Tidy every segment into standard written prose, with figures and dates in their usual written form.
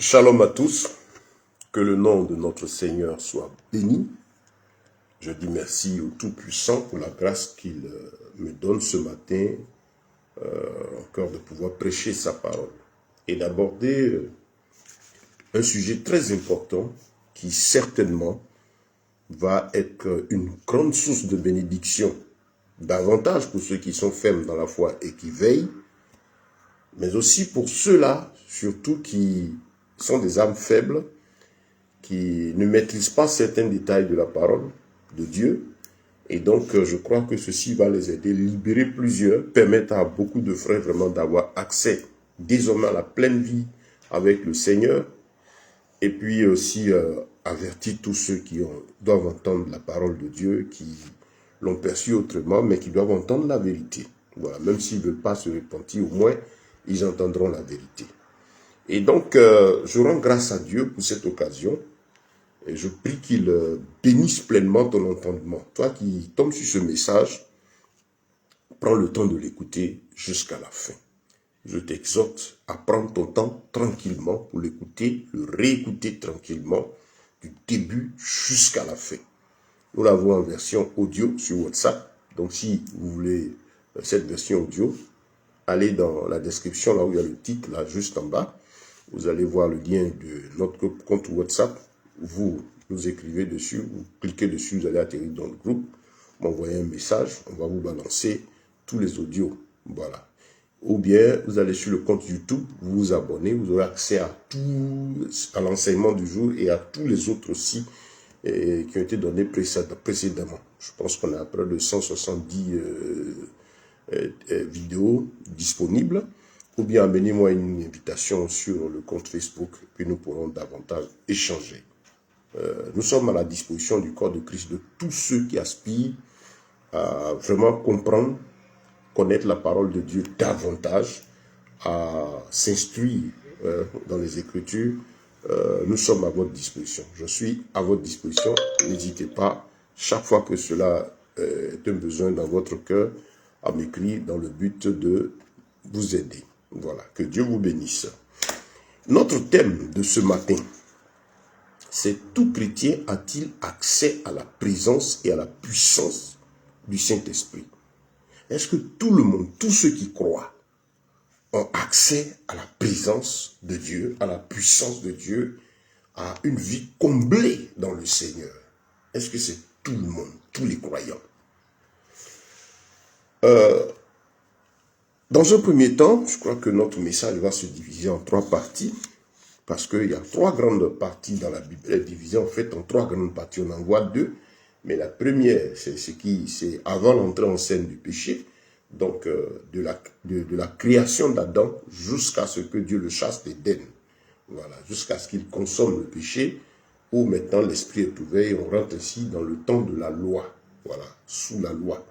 Shalom à tous, que le nom de notre Seigneur soit béni. Je dis merci au Tout-Puissant pour la grâce qu'il me donne ce matin, encore de pouvoir prêcher sa parole et d'aborder un sujet très important qui certainement va être une grande source de bénédiction, davantage pour ceux qui sont fermes dans la foi et qui veillent, mais aussi pour ceux-là, surtout qui sont des âmes faibles, qui ne maîtrisent pas certains détails de la parole de Dieu. Et donc, je crois que ceci va les aider, libérer plusieurs, permettre à beaucoup de frères vraiment d'avoir accès désormais à la pleine vie avec le Seigneur. Et puis aussi avertir tous ceux qui doivent entendre la parole de Dieu, qui l'ont perçue autrement, mais qui doivent entendre la vérité. Voilà, même s'ils ne veulent pas se repentir, au moins, ils entendront la vérité. Et donc, je rends grâce à Dieu pour cette occasion. Et je prie qu'il bénisse pleinement ton entendement. Toi qui tombes sur ce message, prends le temps de l'écouter jusqu'à la fin. Je t'exhorte à prendre ton temps tranquillement pour l'écouter, le réécouter tranquillement, du début jusqu'à la fin. Nous l'avons en version audio sur WhatsApp. Donc si vous voulez cette version audio, allez dans la description, là où il y a le titre, là juste en bas. Vous allez voir le lien de notre compte WhatsApp. Vous nous écrivez dessus, vous cliquez dessus, vous allez atterrir dans le groupe, m'envoyer un message, on va vous balancer tous les audios. Voilà. Ou bien, vous allez sur le compte YouTube, vous vous abonnez, vous aurez accès à tout, à l'enseignement du jour et à tous les autres aussi qui ont été donnés précédemment. Je pense qu'on a près de 170 vidéos disponibles. Ou bien amenez-moi une invitation sur le compte Facebook, puis nous pourrons davantage échanger. Nous sommes à la disposition du corps de Christ, de tous ceux qui aspirent à vraiment comprendre, connaître la parole de Dieu davantage, à s'instruire dans les Écritures. Nous sommes à votre disposition. Je suis à votre disposition. N'hésitez pas, chaque fois que cela est un besoin dans votre cœur, à m'écrire dans le but de vous aider. Voilà, que Dieu vous bénisse. Notre thème de ce matin, c'est: tout chrétien a-t-il accès à la présence et à la puissance du Saint-Esprit? Est-ce que tout le monde, tous ceux qui croient, ont accès à la présence de Dieu, à la puissance de Dieu, à une vie comblée dans le Seigneur? Est-ce que c'est tout le monde, tous les croyants? Dans un premier temps, je crois que notre message va se diviser en trois parties, parce qu'il y a trois grandes parties dans la Bible. Elle est divisée en fait en trois grandes parties. On en voit deux, mais la première, c'est avant l'entrée en scène du péché, donc de la création d'Adam jusqu'à ce que Dieu le chasse d'Éden. Voilà, jusqu'à ce qu'il consomme le péché, où maintenant l'esprit est ouvert et on rentre ainsi dans le temps de la loi. Voilà, sous la loi.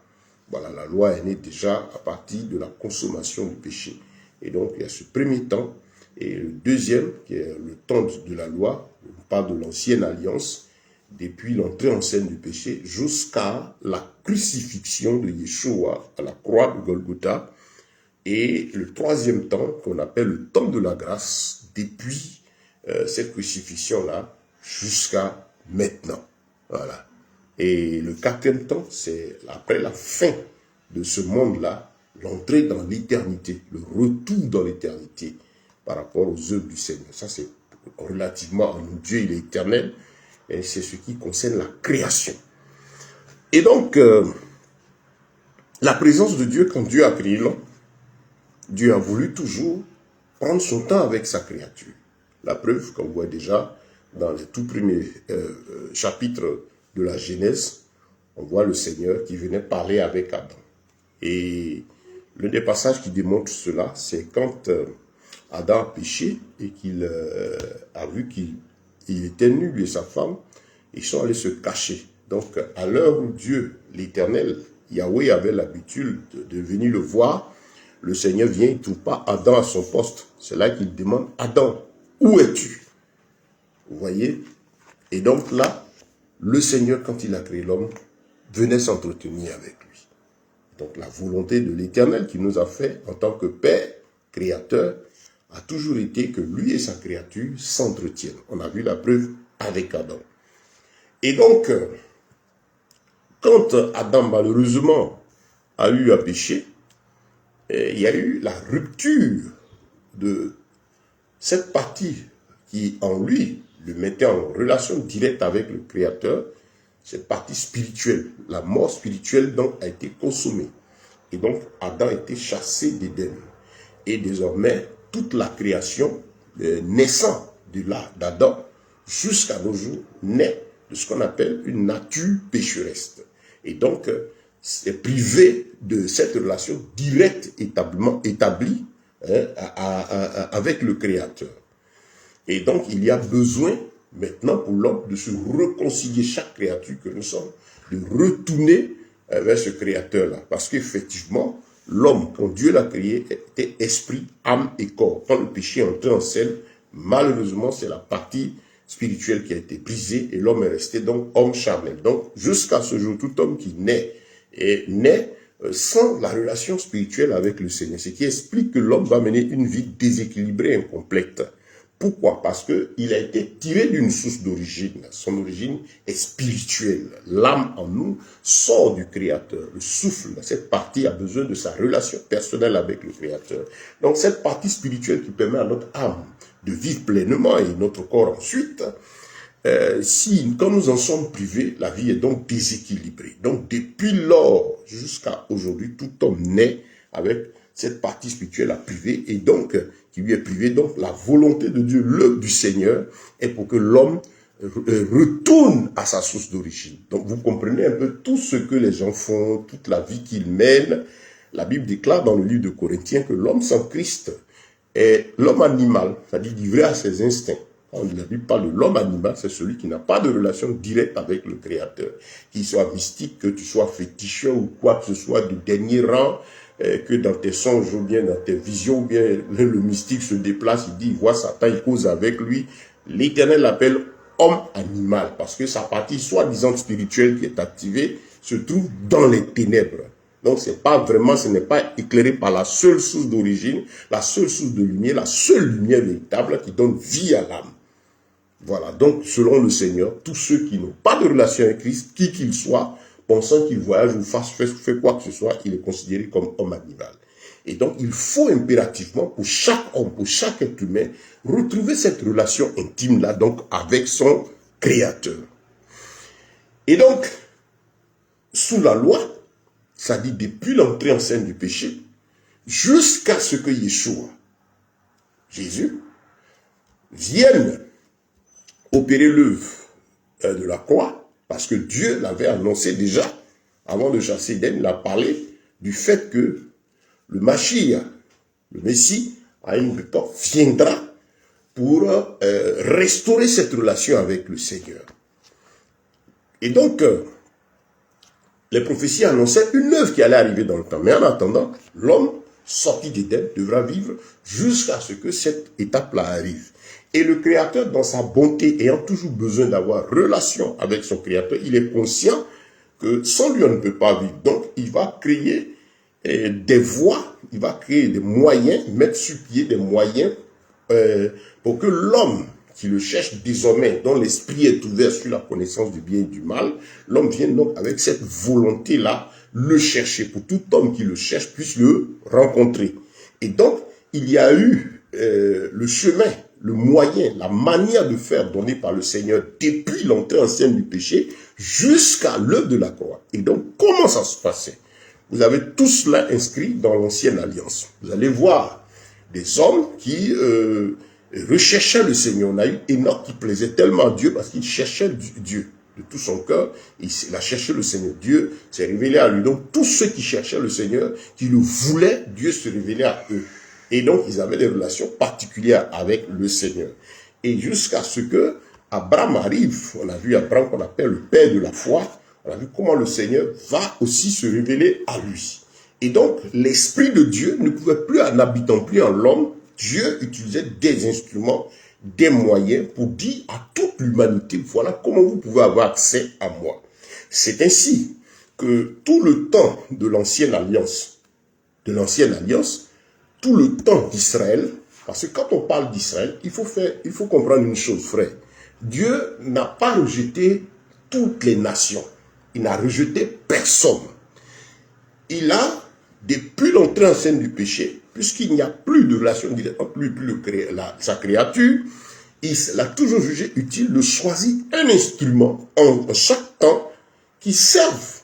Voilà, la loi est née déjà à partir de la consommation du péché. Et donc, il y a ce premier temps. Et le deuxième, qui est le temps de la loi, on parle de l'ancienne alliance, depuis l'entrée en scène du péché, jusqu'à la crucifixion de Yeshua à la croix de Golgotha. Et le troisième temps, qu'on appelle le temps de la grâce, depuis cette crucifixion-là, jusqu'à maintenant. Voilà. Et le quatrième temps, c'est après la fin de ce monde-là, l'entrée dans l'éternité, le retour dans l'éternité par rapport aux œuvres du Seigneur. Ça, c'est relativement à Dieu, il est éternel, et c'est ce qui concerne la création. Et donc, la présence de Dieu, quand Dieu a créé l'homme, Dieu a voulu toujours prendre son temps avec sa créature. La preuve, qu'on voit déjà dans les tout premiers chapitres de la Genèse, on voit le Seigneur qui venait parler avec Adam. Et l'un des passages qui démontre cela, c'est quand Adam a péché et qu'il a vu qu'il était nu, lui et sa femme, ils sont allés se cacher. Donc, à l'heure où Dieu, l'Éternel, Yahweh, avait l'habitude de venir le voir, le Seigneur vient, il ne trouve pas Adam à son poste. C'est là qu'il demande: Adam, où es-tu? Vous voyez? Et donc là, le Seigneur, quand il a créé l'homme, venait s'entretenir avec lui. Donc la volonté de l'Éternel qui nous a fait en tant que Père, Créateur, a toujours été que lui et sa créature s'entretiennent. On a vu la preuve avec Adam. Et donc, quand Adam malheureusement a eu à pécher, il y a eu la rupture de cette partie qui en lui le mettait en relation directe avec le Créateur, cette partie spirituelle, la mort spirituelle donc a été consommée. Et donc Adam a été chassé d'Éden. Et désormais, toute la création naissant de là, d'Adam, jusqu'à nos jours, naît de ce qu'on appelle une nature pécheresse. Et donc, c'est privé de cette relation directe établie avec le Créateur. Et donc, il y a besoin maintenant pour l'homme de se réconcilier, chaque créature que nous sommes, de retourner vers ce Créateur-là. Parce qu'effectivement, l'homme, quand Dieu l'a créé, était esprit, âme et corps. Quand le péché est entré en scène, malheureusement, c'est la partie spirituelle qui a été brisée et l'homme est resté donc homme charnel. Donc, jusqu'à ce jour, tout homme qui naît est né sans la relation spirituelle avec le Seigneur. Ce qui explique que l'homme va mener une vie déséquilibrée, incomplète. Pourquoi? Parce qu'il a été tiré d'une source d'origine. Son origine est spirituelle. L'âme en nous sort du Créateur. Le souffle, cette partie a besoin de sa relation personnelle avec le Créateur. Donc cette partie spirituelle qui permet à notre âme de vivre pleinement et notre corps ensuite, quand nous en sommes privés, la vie est donc déséquilibrée. Donc depuis lors jusqu'à aujourd'hui, tout homme naît avec cette partie spirituelle à priver et donc qui lui est privée. Donc la volonté de Dieu, l'œuvre du Seigneur est pour que l'homme retourne à sa source d'origine. Donc vous comprenez un peu tout ce que les gens font, toute la vie qu'ils mènent. La Bible déclare dans le livre de Corinthiens que l'homme sans Christ est l'homme animal, c'est-à-dire livré à ses instincts. On ne dit pas de l'homme animal, c'est celui qui n'a pas de relation directe avec le Créateur. Qu'il soit mystique, que tu sois féticheur ou quoi que ce soit du dernier rang, que dans tes songes ou bien dans tes visions, ou bien le mystique se déplace, il dit, il voit Satan, il cause avec lui. L'Éternel l'appelle homme animal, parce que sa partie soi-disant spirituelle qui est activée se trouve dans les ténèbres. Donc c'est pas vraiment, ce n'est pas éclairé par la seule source d'origine, la seule source de lumière, la seule lumière véritable qui donne vie à l'âme. Voilà, donc selon le Seigneur, tous ceux qui n'ont pas de relation avec Christ, qui qu'il soit, pensant qu'il voyage ou fait quoi que ce soit, il est considéré comme homme animal. Et donc il faut impérativement pour chaque homme, pour chaque être humain, retrouver cette relation intime-là donc avec son Créateur. Et donc, sous la loi, ça dit depuis l'entrée en scène du péché, jusqu'à ce que Yeshua, Jésus, vienne opérer l'œuvre de la croix, parce que Dieu l'avait annoncé déjà, avant de chasser Éden, il a parlé du fait que le Mashiach, le Messie, à une époque, viendra pour restaurer cette relation avec le Seigneur. Et donc, les prophéties annonçaient une œuvre qui allait arriver dans le temps. Mais en attendant, l'homme sorti d'Éden devra vivre jusqu'à ce que cette étape-là arrive. Et le Créateur, dans sa bonté, ayant toujours besoin d'avoir relation avec son Créateur, il est conscient que sans lui, on ne peut pas vivre. Donc, il va créer des voies, il va créer des moyens, mettre sur pied des moyens pour que l'homme qui le cherche désormais, dont l'esprit est ouvert sur la connaissance du bien et du mal, l'homme vient donc avec cette volonté-là le chercher, pour tout homme qui le cherche puisse le rencontrer. Et donc, il y a eu le chemin, le moyen, la manière de faire donnée par le Seigneur depuis l'entrée en scène du péché jusqu'à l'œuvre de la croix. Et donc, comment ça se passait? Vous avez tout cela inscrit dans l'ancienne alliance. Vous allez voir des hommes qui recherchaient le Seigneur. On a eu Enoch qui plaisait tellement à Dieu parce qu'il cherchait Dieu de tout son cœur. Il a cherché le Seigneur. Dieu s'est révélé à lui. Donc, tous ceux qui cherchaient le Seigneur, qui le voulaient, Dieu se révélait à eux. Et donc, ils avaient des relations particulières avec le Seigneur. Et jusqu'à ce que Abraham arrive, on a vu Abraham qu'on appelle le père de la foi, on a vu comment le Seigneur va aussi se révéler à lui. Et donc, l'Esprit de Dieu ne pouvait plus, en n'habitant plus en l'homme, Dieu utilisait des instruments, des moyens pour dire à toute l'humanité, voilà comment vous pouvez avoir accès à moi. C'est ainsi que tout le temps de l'ancienne alliance, tout le temps d'Israël, Parce que quand on parle d'Israël, il faut comprendre une chose, frère. Dieu n'a pas rejeté toutes les nations. Il n'a rejeté personne. Il a, depuis l'entrée en scène du péché, puisqu'il n'y a plus de relation directe entre lui et sa créature, il a toujours jugé utile de choisir un instrument en chaque temps qui serve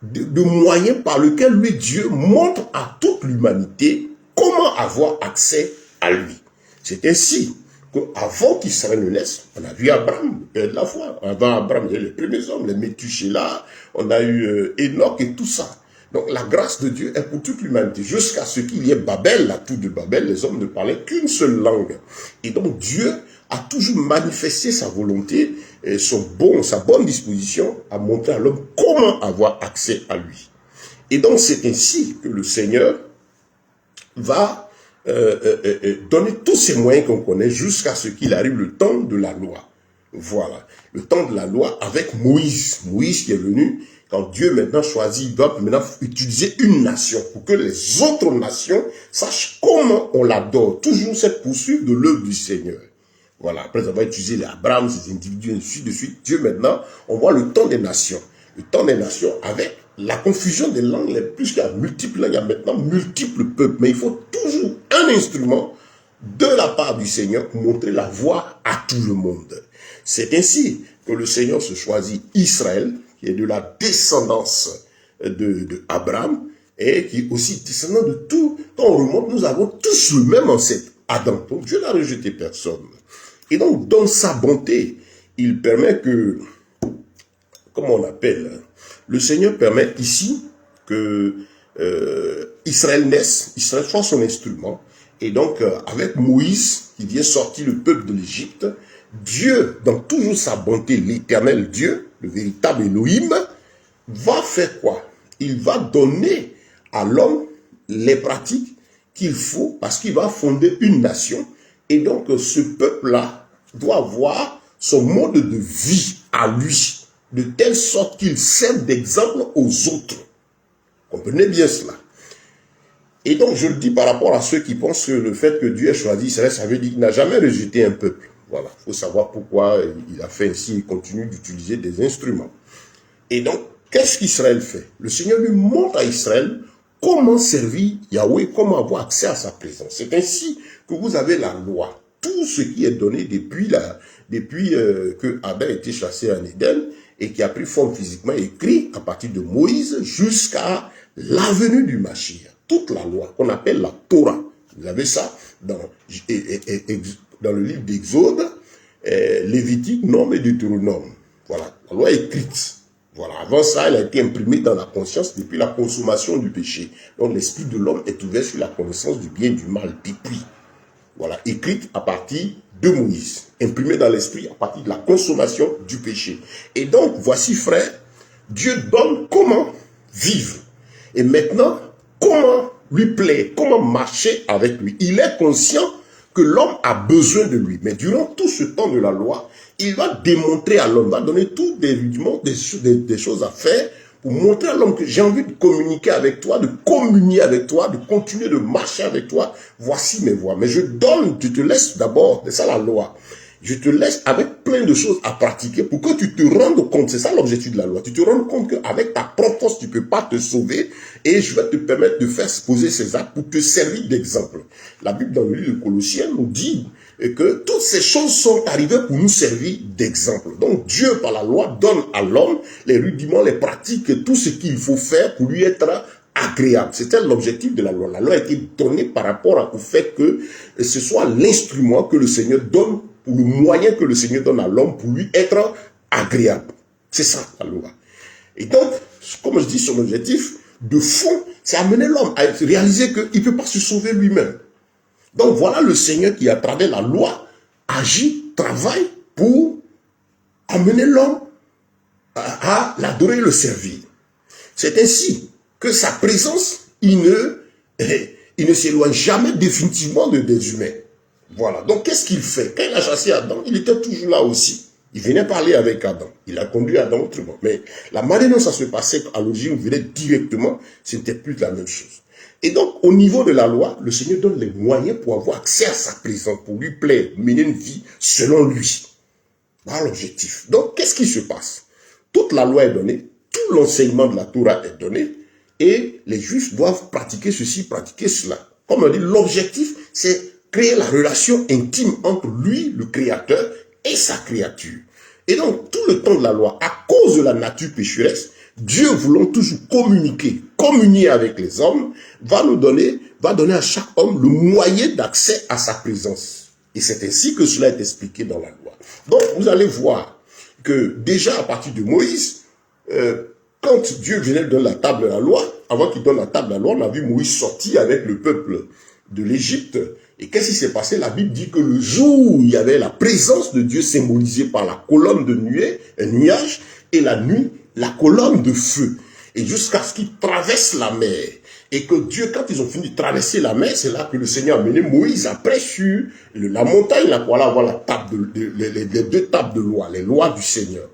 de moyen par lequel lui, Dieu, montre à toute l'humanité comment avoir accès à lui. C'est ainsi qu'avant qu'Israël ne naisse, on a vu Abraham, de la foi. Avant Abraham, il y a les premiers hommes, les Métuséla, on a eu Enoch et tout ça. Donc la grâce de Dieu est pour toute l'humanité. Jusqu'à ce qu'il y ait Babel, la tour de Babel, les hommes ne parlaient qu'une seule langue. Et donc Dieu a toujours manifesté sa volonté et sa bonne disposition à montrer à l'homme comment avoir accès à lui. Et donc c'est ainsi que le Seigneur va donner tous ces moyens qu'on connaît jusqu'à ce qu'il arrive le temps de la loi. Voilà, le temps de la loi avec Moïse. Moïse qui est venu, quand Dieu maintenant choisit, il doit maintenant utiliser une nation pour que les autres nations sachent comment on l'adore. Toujours cette poursuite de l'œuvre du Seigneur. Voilà, après avoir utilisé les Abraham, ces individus, ainsi de suite, Dieu maintenant, on voit le temps des nations. Le temps des nations avec la confusion des langues, plus qu'il y a multiples langues, il y a maintenant multiples peuples. Mais il faut toujours un instrument de la part du Seigneur pour montrer la voie à tout le monde. C'est ainsi que le Seigneur se choisit Israël, qui est de la descendance de Abraham, et qui est aussi descendant de tout. Quand on remonte, nous avons tous le même ancêtre, Adam. Donc Dieu n'a rejeté personne. Et donc, dans sa bonté, il permet que, comment on appelle, le Seigneur permet ici que Israël naisse, Israël soit son instrument. Et donc, avec Moïse, qui vient sortir le peuple de l'Égypte, Dieu, dans toujours sa bonté, l'éternel Dieu, le véritable Elohim, va faire quoi? Il va donner à l'homme les pratiques qu'il faut, parce qu'il va fonder une nation. Et donc, ce peuple-là doit avoir son mode de vie à lui, de telle sorte qu'il serve d'exemple aux autres. Comprenez bien cela. Et donc, je le dis par rapport à ceux qui pensent que le fait que Dieu ait choisi Israël, ça veut dire qu'il n'a jamais rejeté un peuple. Voilà, il faut savoir pourquoi il a fait ainsi, il continue d'utiliser des instruments. Et donc, qu'est-ce qu'Israël fait? Le Seigneur lui montre à Israël comment servir Yahweh, comment avoir accès à sa présence. C'est ainsi que vous avez la loi. Tout ce qui est donné depuis que Adam a été chassé en Éden et qui a pris forme physiquement écrit à partir de Moïse jusqu'à la venue du Mashiach. Toute la loi qu'on appelle la Torah. Vous avez ça dans le livre d'Exode, Lévitique, Nombre et Deutéronome. Voilà, la loi écrite. Voilà, avant ça, elle a été imprimée dans la conscience depuis la consommation du péché. Donc l'esprit de l'homme est ouvert sur la connaissance du bien et du mal depuis. Voilà, écrite à partir de Moïse, imprimée dans l'esprit à partir de la consommation du péché. Et donc, voici, frère, Dieu donne comment vivre. Et maintenant, comment lui plaire, comment marcher avec lui. Il est conscient que l'homme a besoin de lui. Mais durant tout ce temps de la loi, il va démontrer à l'homme, va donner tous des rudiments, des choses à faire pour montrer à l'homme que j'ai envie de communiquer avec toi, de communier avec toi, de continuer de marcher avec toi. Voici mes voies. Mais je te laisse d'abord, c'est ça la loi. Je te laisse avec plein de choses à pratiquer pour que tu te rendes compte, c'est ça l'objectif de la loi, tu te rendes compte qu'avec ta propre force, tu ne peux pas te sauver et je vais te permettre de faire poser ces actes pour te servir d'exemple. La Bible dans le livre de Colossiens nous dit que toutes ces choses sont arrivées pour nous servir d'exemple. Donc Dieu, par la loi, donne à l'homme les rudiments, les pratiques, tout ce qu'il faut faire pour lui être agréable. C'était l'objectif de la loi. La loi a été donnée par rapport au fait que ce soit l'instrument que le Seigneur donne, ou le moyen que le Seigneur donne à l'homme pour lui être agréable. C'est ça la loi. Et donc, comme je dis, son objectif de fond, c'est amener l'homme à réaliser qu'il ne peut pas se sauver lui-même. Donc voilà le Seigneur qui, à travers la loi, agit, travaille pour amener l'homme à l'adorer et le servir. C'est ainsi que sa présence, il ne s'éloigne jamais définitivement des humains. Voilà. Donc, qu'est-ce qu'il fait? Quand il a chassé Adam, il était toujours là aussi. Il venait parler avec Adam. Il a conduit Adam autrement. Mais la manière dont ça se passait à l'origine, il venait directement, ce n'était plus la même chose. Et donc, au niveau de la loi, le Seigneur donne les moyens pour avoir accès à sa présence, pour lui plaire, mener une vie selon lui. Voilà l'objectif. Donc, qu'est-ce qui se passe? Toute la loi est donnée, tout l'enseignement de la Torah est donné, et les Juifs doivent pratiquer ceci, pratiquer cela. Comme on dit, l'objectif, c'est créer la relation intime entre lui, le Créateur, et sa créature. Et donc, tout le temps de la loi, à cause de la nature pécheresse, Dieu voulant toujours communiquer, communier avec les hommes, va donner à chaque homme le moyen d'accès à sa présence. Et c'est ainsi que cela est expliqué dans la loi. Donc, vous allez voir que déjà à partir de Moïse, quand Dieu venait donner la table de la loi, avant qu'il donne la table de la loi, on a vu Moïse sortir avec le peuple de l'Égypte. Et qu'est-ce qui s'est passé? La Bible dit que le jour où il y avait la présence de Dieu symbolisée par la colonne de nuée, un nuage, et la nuit, la colonne de feu. Et jusqu'à ce qu'ils traversent la mer. Et que Dieu, quand ils ont fini de traverser la mer, c'est là que le Seigneur a mené Moïse après sur la montagne, là, pour aller avoir la table les deux tables de loi, les lois du Seigneur.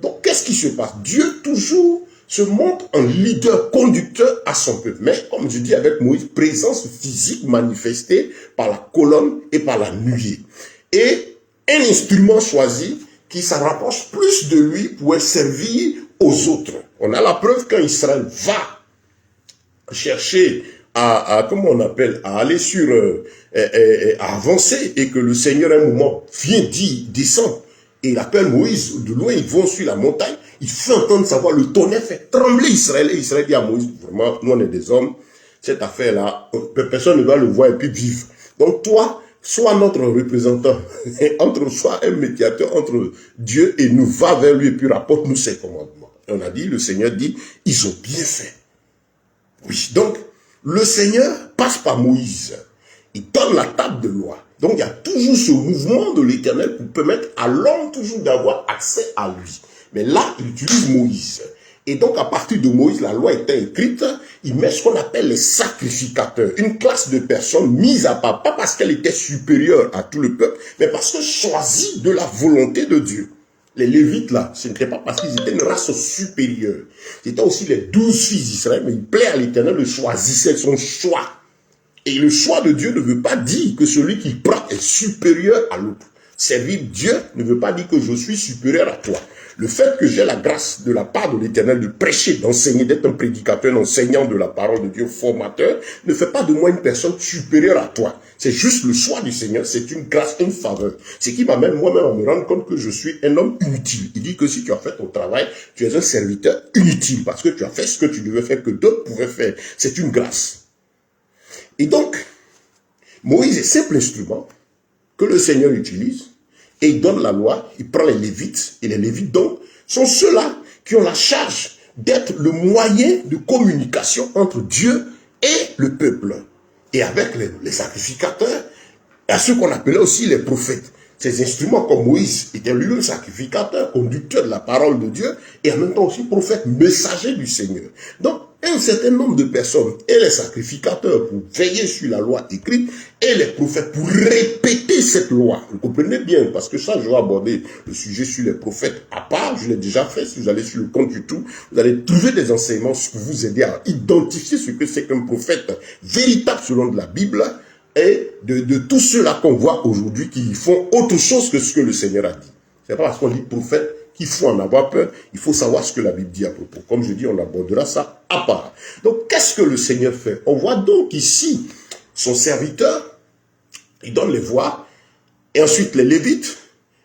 Donc, qu'est-ce qui se passe? Dieu, toujours, se montre un leader conducteur à son peuple. Mais, comme je dis avec Moïse, présence physique manifestée par la colonne et par la nuée. Et un instrument choisi qui s'en rapproche plus de lui pour servir aux autres. On a la preuve quand Israël va chercher comment on appelle, à aller sur, à avancer, et que le Seigneur à un moment vient dire, descend, et il appelle Moïse, de loin ils vont sur la montagne, il fait entendre sa voix, le tonnerre fait trembler Israël, et Israël dit à Moïse, vraiment, nous on est des hommes, cette affaire-là, personne ne va le voir et puis vivre. Donc toi, sois notre représentant, sois un médiateur entre Dieu et nous, va vers lui et puis rapporte-nous ses commandements. Et on a dit, le Seigneur dit, ils ont bien fait. Oui, donc, le Seigneur passe par Moïse. Il donne la table de loi. Donc, il y a toujours ce mouvement de l'Éternel pour permettre à l'homme toujours d'avoir accès à lui. Mais là, il utilise Moïse. Et donc, à partir de Moïse, la loi étant écrite, il met ce qu'on appelle les sacrificateurs. Une classe de personnes mises à part, pas parce qu'elle était supérieure à tout le peuple, mais parce que choisie de la volonté de Dieu. Les Lévites, là, ce n'était pas parce qu'ils étaient une race supérieure. C'était aussi les 12 fils d'Israël, mais il plaît à l'Éternel de choisir son choix. Et le choix de Dieu ne veut pas dire que celui qui prend est supérieur à l'autre. Servir Dieu ne veut pas dire que je suis supérieur à toi. Le fait que j'ai la grâce de la part de l'Éternel de prêcher, d'enseigner, d'être un prédicateur, un enseignant de la parole de Dieu, formateur, ne fait pas de moi une personne supérieure à toi. C'est juste le choix du Seigneur, c'est une grâce, une faveur. Ce qui m'amène moi-même à me rendre compte que je suis un homme inutile. Il dit que si tu as fait ton travail, tu es un serviteur inutile parce que tu as fait ce que tu devais faire, que d'autres pouvaient faire. C'est une grâce. Et donc, Moïse est simple instrument que le Seigneur utilise. Et il donne la loi, il prend les Lévites, et les Lévites donc sont ceux-là qui ont la charge d'être le moyen de communication entre Dieu et le peuple. Et avec les sacrificateurs, à ceux qu'on appelait aussi les prophètes. Ces instruments comme Moïse était lui-même sacrificateur, conducteur de la parole de Dieu, et en même temps aussi prophète, messager du Seigneur. Donc, un certain nombre de personnes, et les sacrificateurs pour veiller sur la loi écrite, et les prophètes pour répéter cette loi. Vous comprenez bien, parce que ça, je vais aborder le sujet sur les prophètes à part, je l'ai déjà fait, si vous allez sur le compte YouTube, vous allez trouver des enseignements pour vous aider à identifier ce que c'est qu'un prophète véritable selon de la Bible, et de tous ceux-là qu'on voit aujourd'hui qui font autre chose que ce que le Seigneur a dit. C'est pas parce qu'on dit prophète qu'il faut en avoir peur, il faut savoir ce que la Bible dit à propos. Comme je dis, on abordera ça à part. Donc, qu'est-ce que le Seigneur fait? On voit donc ici son serviteur, il donne les voix, et ensuite les Lévites,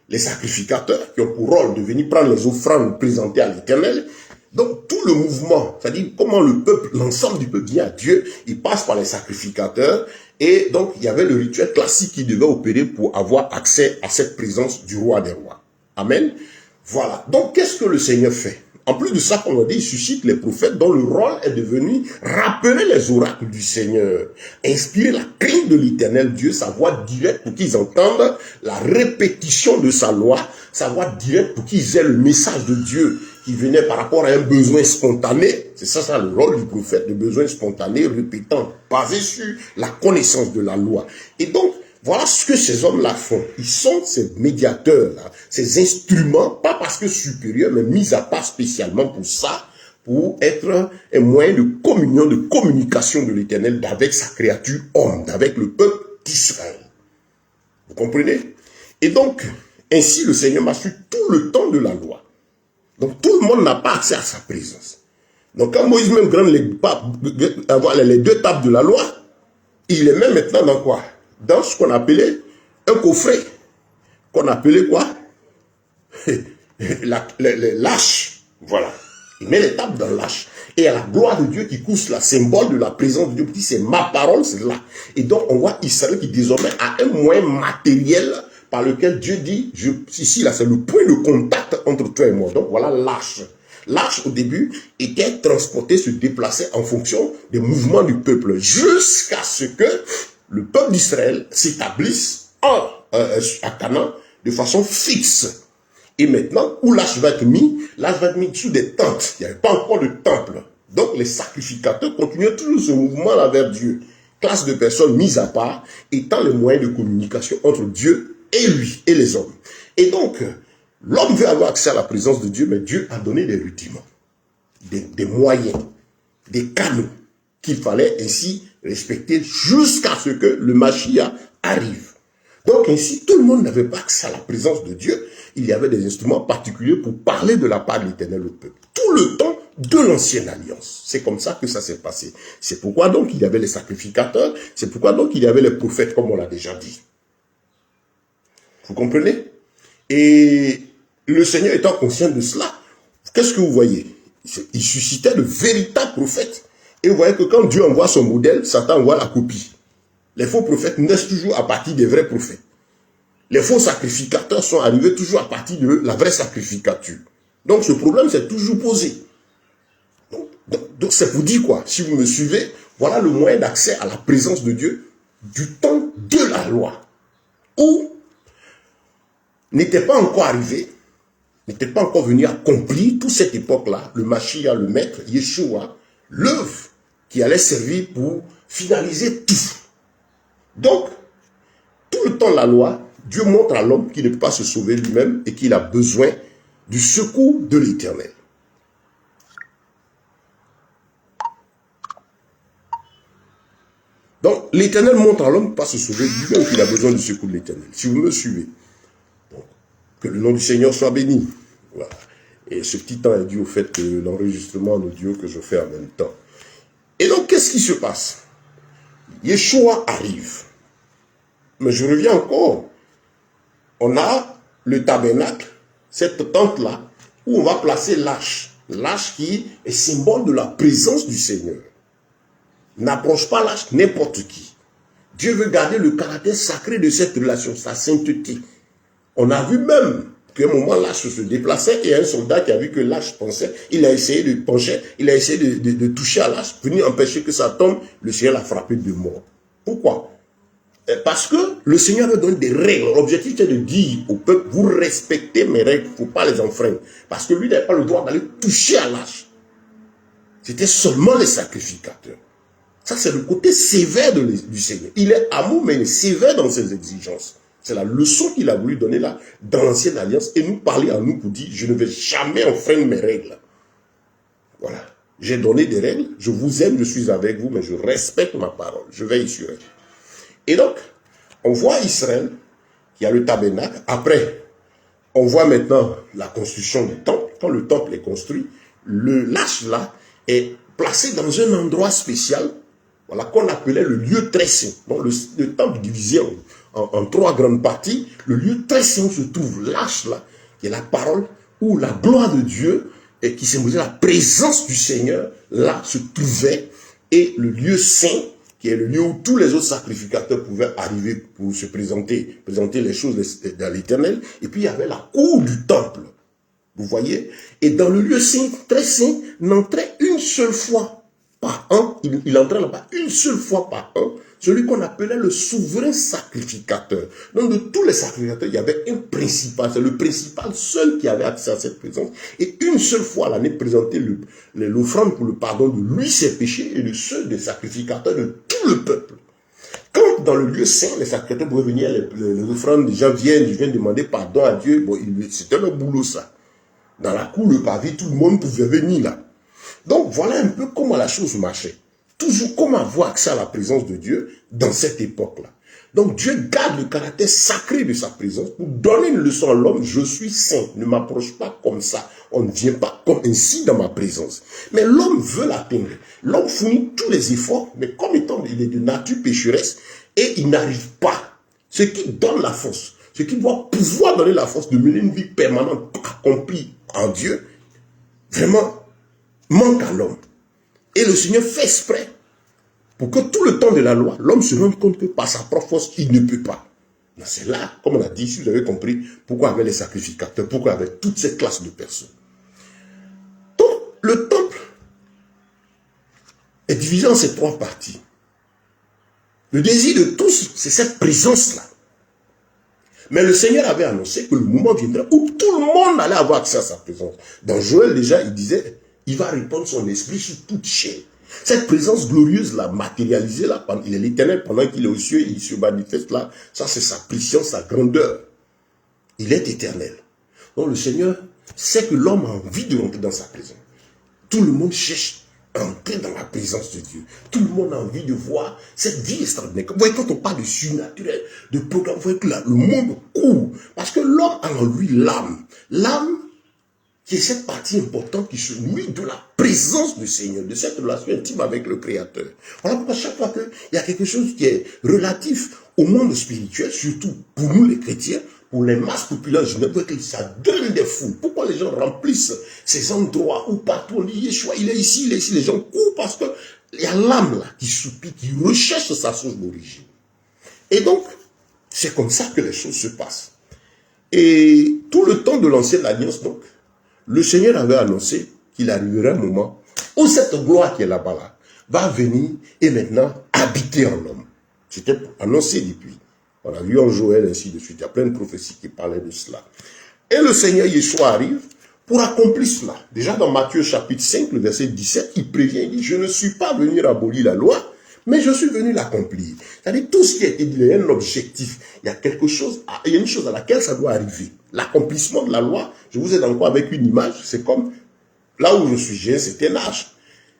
les sacrificateurs, qui ont pour rôle de venir prendre les offrandes présentées à l'Éternel. Donc, tout le mouvement, c'est-à-dire comment le peuple, l'ensemble du peuple vient à Dieu, il passe par les sacrificateurs, et donc, il y avait le rituel classique qui devait opérer pour avoir accès à cette présence du roi des rois. Amen. Voilà. Donc, qu'est-ce que le Seigneur fait? En plus de ça, comme on dit, il suscite les prophètes dont le rôle est de venir rappeler les oracles du Seigneur, inspirer la crainte de l'Éternel Dieu, sa voix directe pour qu'ils entendent la répétition de sa loi, sa voix directe pour qu'ils aient le message de Dieu qui venait par rapport à un besoin spontané. C'est ça le rôle du prophète, le besoin spontané, répétant, basé sur la connaissance de la loi. Et donc, voilà ce que ces hommes-là font. Ils sont ces médiateurs-là, ces instruments, pas parce que supérieurs, mais mis à part spécialement pour ça, pour être un moyen de communion, de communication de l'Éternel avec sa créature homme, avec le peuple d'Israël. Vous comprenez? Et donc, ainsi le Seigneur marche tout le temps de la loi. Donc tout le monde n'a pas accès à sa présence. Donc quand Moïse même grande les deux tables de la loi, il les met maintenant dans quoi? Dans ce qu'on appelait un coffret. Qu'on appelait quoi? Les lâches. Voilà. Il met les tables dans le lâche. Et il y a la gloire de Dieu qui couche là, symbole de la présence de Dieu. C'est ma parole, c'est là. Et donc on voit Israël qui désormais a un moyen matériel par lequel Dieu dit, ici là c'est le point de contact entre toi et moi. Donc voilà l'arche. L'arche au début était transportée, se déplaçait en fonction des mouvements du peuple, jusqu'à ce que le peuple d'Israël s'établisse à Canaan de façon fixe. Et maintenant, où l'arche va être mise sous des tentes. Il n'y avait pas encore de temple. Donc les sacrificateurs continuaient toujours ce mouvement-là vers Dieu. Classe de personnes mises à part, étant les moyens de communication entre Dieu et lui, et les hommes. Et donc, l'homme veut avoir accès à la présence de Dieu, mais Dieu a donné des rudiments, des moyens, des canaux qu'il fallait ainsi respecter jusqu'à ce que le Mashiach arrive. Donc ainsi, tout le monde n'avait pas accès à la présence de Dieu. Il y avait des instruments particuliers pour parler de la part de l'Éternel au peuple. Tout le temps de l'ancienne alliance. C'est comme ça que ça s'est passé. C'est pourquoi donc il y avait les sacrificateurs. C'est pourquoi donc il y avait les prophètes, comme on l'a déjà dit. Vous comprenez? Et le Seigneur étant conscient de cela, qu'est-ce que vous voyez? Il suscitait de véritables prophètes. Et vous voyez que quand Dieu envoie son modèle, Satan envoie la copie. Les faux prophètes naissent toujours à partir des vrais prophètes. Les faux sacrificateurs sont arrivés toujours à partir de la vraie sacrificature. Donc ce problème s'est toujours posé. Donc c'est pour dire quoi? Si vous me suivez, voilà le moyen d'accès à la présence de Dieu du temps de la loi. Où n'était pas encore arrivé, n'était pas encore venu accomplir toute cette époque-là, le Mashiach, le Maître, Yeshua, l'œuvre qui allait servir pour finaliser tout. Donc, tout le temps de la loi, Dieu montre à l'homme qu'il ne peut pas se sauver lui-même et qu'il a besoin du secours de l'Éternel. Donc, l'Éternel montre à l'homme qu'il ne peut pas se sauver lui-même, qu'il a besoin du secours de l'Éternel. Si vous me suivez, donc, que le nom du Seigneur soit béni. Voilà. Et ce petit temps est dû au fait que l'enregistrement audio que je fais en même temps. Et donc, qu'est-ce qui se passe? Yeshua arrive. Mais je reviens encore. On a le tabernacle, cette tente-là, où on va placer l'arche. L'arche qui est symbole de la présence du Seigneur. N'approche pas l'arche n'importe qui. Dieu veut garder le caractère sacré de cette relation, sa sainteté. On a vu même qu'à un moment l'arche se déplaçait et un soldat qui a vu que l'arche pensait, il a essayé de pencher, il a essayé de toucher à l'arche, venir empêcher que ça tombe, le Seigneur l'a frappé de mort. Pourquoi? Parce que le Seigneur nous donne des règles. L'objectif c'est de dire au peuple, vous respectez mes règles, il ne faut pas les enfreindre. Parce que lui n'avait pas le droit d'aller toucher à l'arche. C'était seulement les sacrificateurs. Ça c'est le côté sévère du Seigneur. Il est amour mais il est sévère dans ses exigences. C'est la leçon qu'il a voulu donner là, dans l'ancienne alliance, et nous parler à nous pour dire, je ne vais jamais enfreindre mes règles. Voilà. J'ai donné des règles, je vous aime, je suis avec vous, mais je respecte ma parole, je veille sur elle. Et donc, on voit Israël, qui a le tabernacle. Après, on voit maintenant la construction du temple. Quand le temple est construit, l'arche là est placé dans un endroit spécial, voilà, qu'on appelait le lieu très saint. Donc le temple divisé en trois grandes parties, le lieu très saint où se trouve l'arche là, qui est la parole, où la gloire de Dieu, et qui symbolisait la présence du Seigneur, là se trouvait, et le lieu saint, qui est le lieu où tous les autres sacrificateurs pouvaient arriver pour se présenter les choses dans l'Éternel. Et puis il y avait la cour du temple. Vous voyez? Et dans le lieu saint, très saint, n'entrait une seule fois par an. Il entrait là-bas une seule fois par an. Celui qu'on appelait le souverain sacrificateur. Donc de tous les sacrificateurs, il y avait un principal. C'est le principal seul qui avait accès à cette présence. Et une seule fois l'année présentait l'offrande pour le pardon de lui, ses péchés, et de ceux des sacrificateurs de tout le peuple. Quand dans le lieu saint, les sacrificateurs pouvaient venir, les offrandes, les gens viennent demander pardon à Dieu. Bon, c'était leur boulot ça. Dans la cour, le pavé, tout le monde pouvait venir là. Donc, voilà un peu comment la chose marchait. Toujours comment avoir accès à la présence de Dieu dans cette époque-là. Donc, Dieu garde le caractère sacré de sa présence pour donner une leçon à l'homme. Je suis saint, ne m'approche pas comme ça. On ne vient pas comme ainsi dans ma présence. Mais l'homme veut l'atteindre. L'homme fournit tous les efforts, mais comme étant il est de nature pécheresse, et il n'arrive pas. Ce qui donne la force, ce qui doit pouvoir donner la force de mener une vie permanente accomplie en Dieu, vraiment manque à l'homme. Et le Seigneur fait exprès pour que tout le temps de la loi, l'homme se rende compte que par sa propre force, il ne peut pas. C'est là, comme on a dit, si vous avez compris, pourquoi avec les sacrificateurs, pourquoi avec toutes ces classes de personnes. Donc, le temple est divisé en ces trois parties. Le désir de tous, c'est cette présence-là. Mais le Seigneur avait annoncé que le moment viendra où tout le monde allait avoir accès à sa présence. Dans Joël, déjà, il disait, il va répandre son esprit sur toute chair. Cette présence glorieuse, là, matérialisée, là, il est l'éternel pendant qu'il est aux cieux, il se manifeste là. Ça, c'est sa puissance, sa grandeur. Il est éternel. Donc, le Seigneur sait que l'homme a envie de rentrer dans sa présence. Tout le monde cherche à entrer dans la présence de Dieu. Tout le monde a envie de voir cette vie extraordinaire. Vous voyez, quand on parle de surnaturel, de programme, vous voyez que là, le monde court. Parce que l'homme a en lui l'âme. L'âme, qui est cette partie importante qui se nourrit de la présence du Seigneur, de cette relation intime avec le Créateur. Voilà pourquoi chaque fois qu'il y a quelque chose qui est relatif au monde spirituel, surtout pour nous les chrétiens, pour les masses populaires, je ne veux que ça donne des foules. Pourquoi les gens remplissent ces endroits où partout on dit Yeshua, il est ici, les gens courent parce que il y a l'âme là qui soupire, qui recherche sa source d'origine. Et donc, c'est comme ça que les choses se passent. Et tout le temps de l'ancienne alliance, donc, le Seigneur avait annoncé qu'il arriverait un moment où cette gloire qui est là-bas là, va venir et maintenant habiter en l'homme. C'était annoncé depuis. On a vu en Joël ainsi de suite. Il y a plein de prophéties qui parlaient de cela. Et le Seigneur Yeshua arrive pour accomplir cela. Déjà dans Matthieu chapitre 5, le verset 17, il prévient, il dit, je ne suis pas venu abolir la loi, mais je suis venu l'accomplir. C'est-à-dire tout ce qui a été dit, il y a un objectif. Il y a quelque chose, il y a une chose à laquelle ça doit arriver. L'accomplissement de la loi, je vous ai encore avec une image, c'est comme là où je suis, j'ai un certain âge.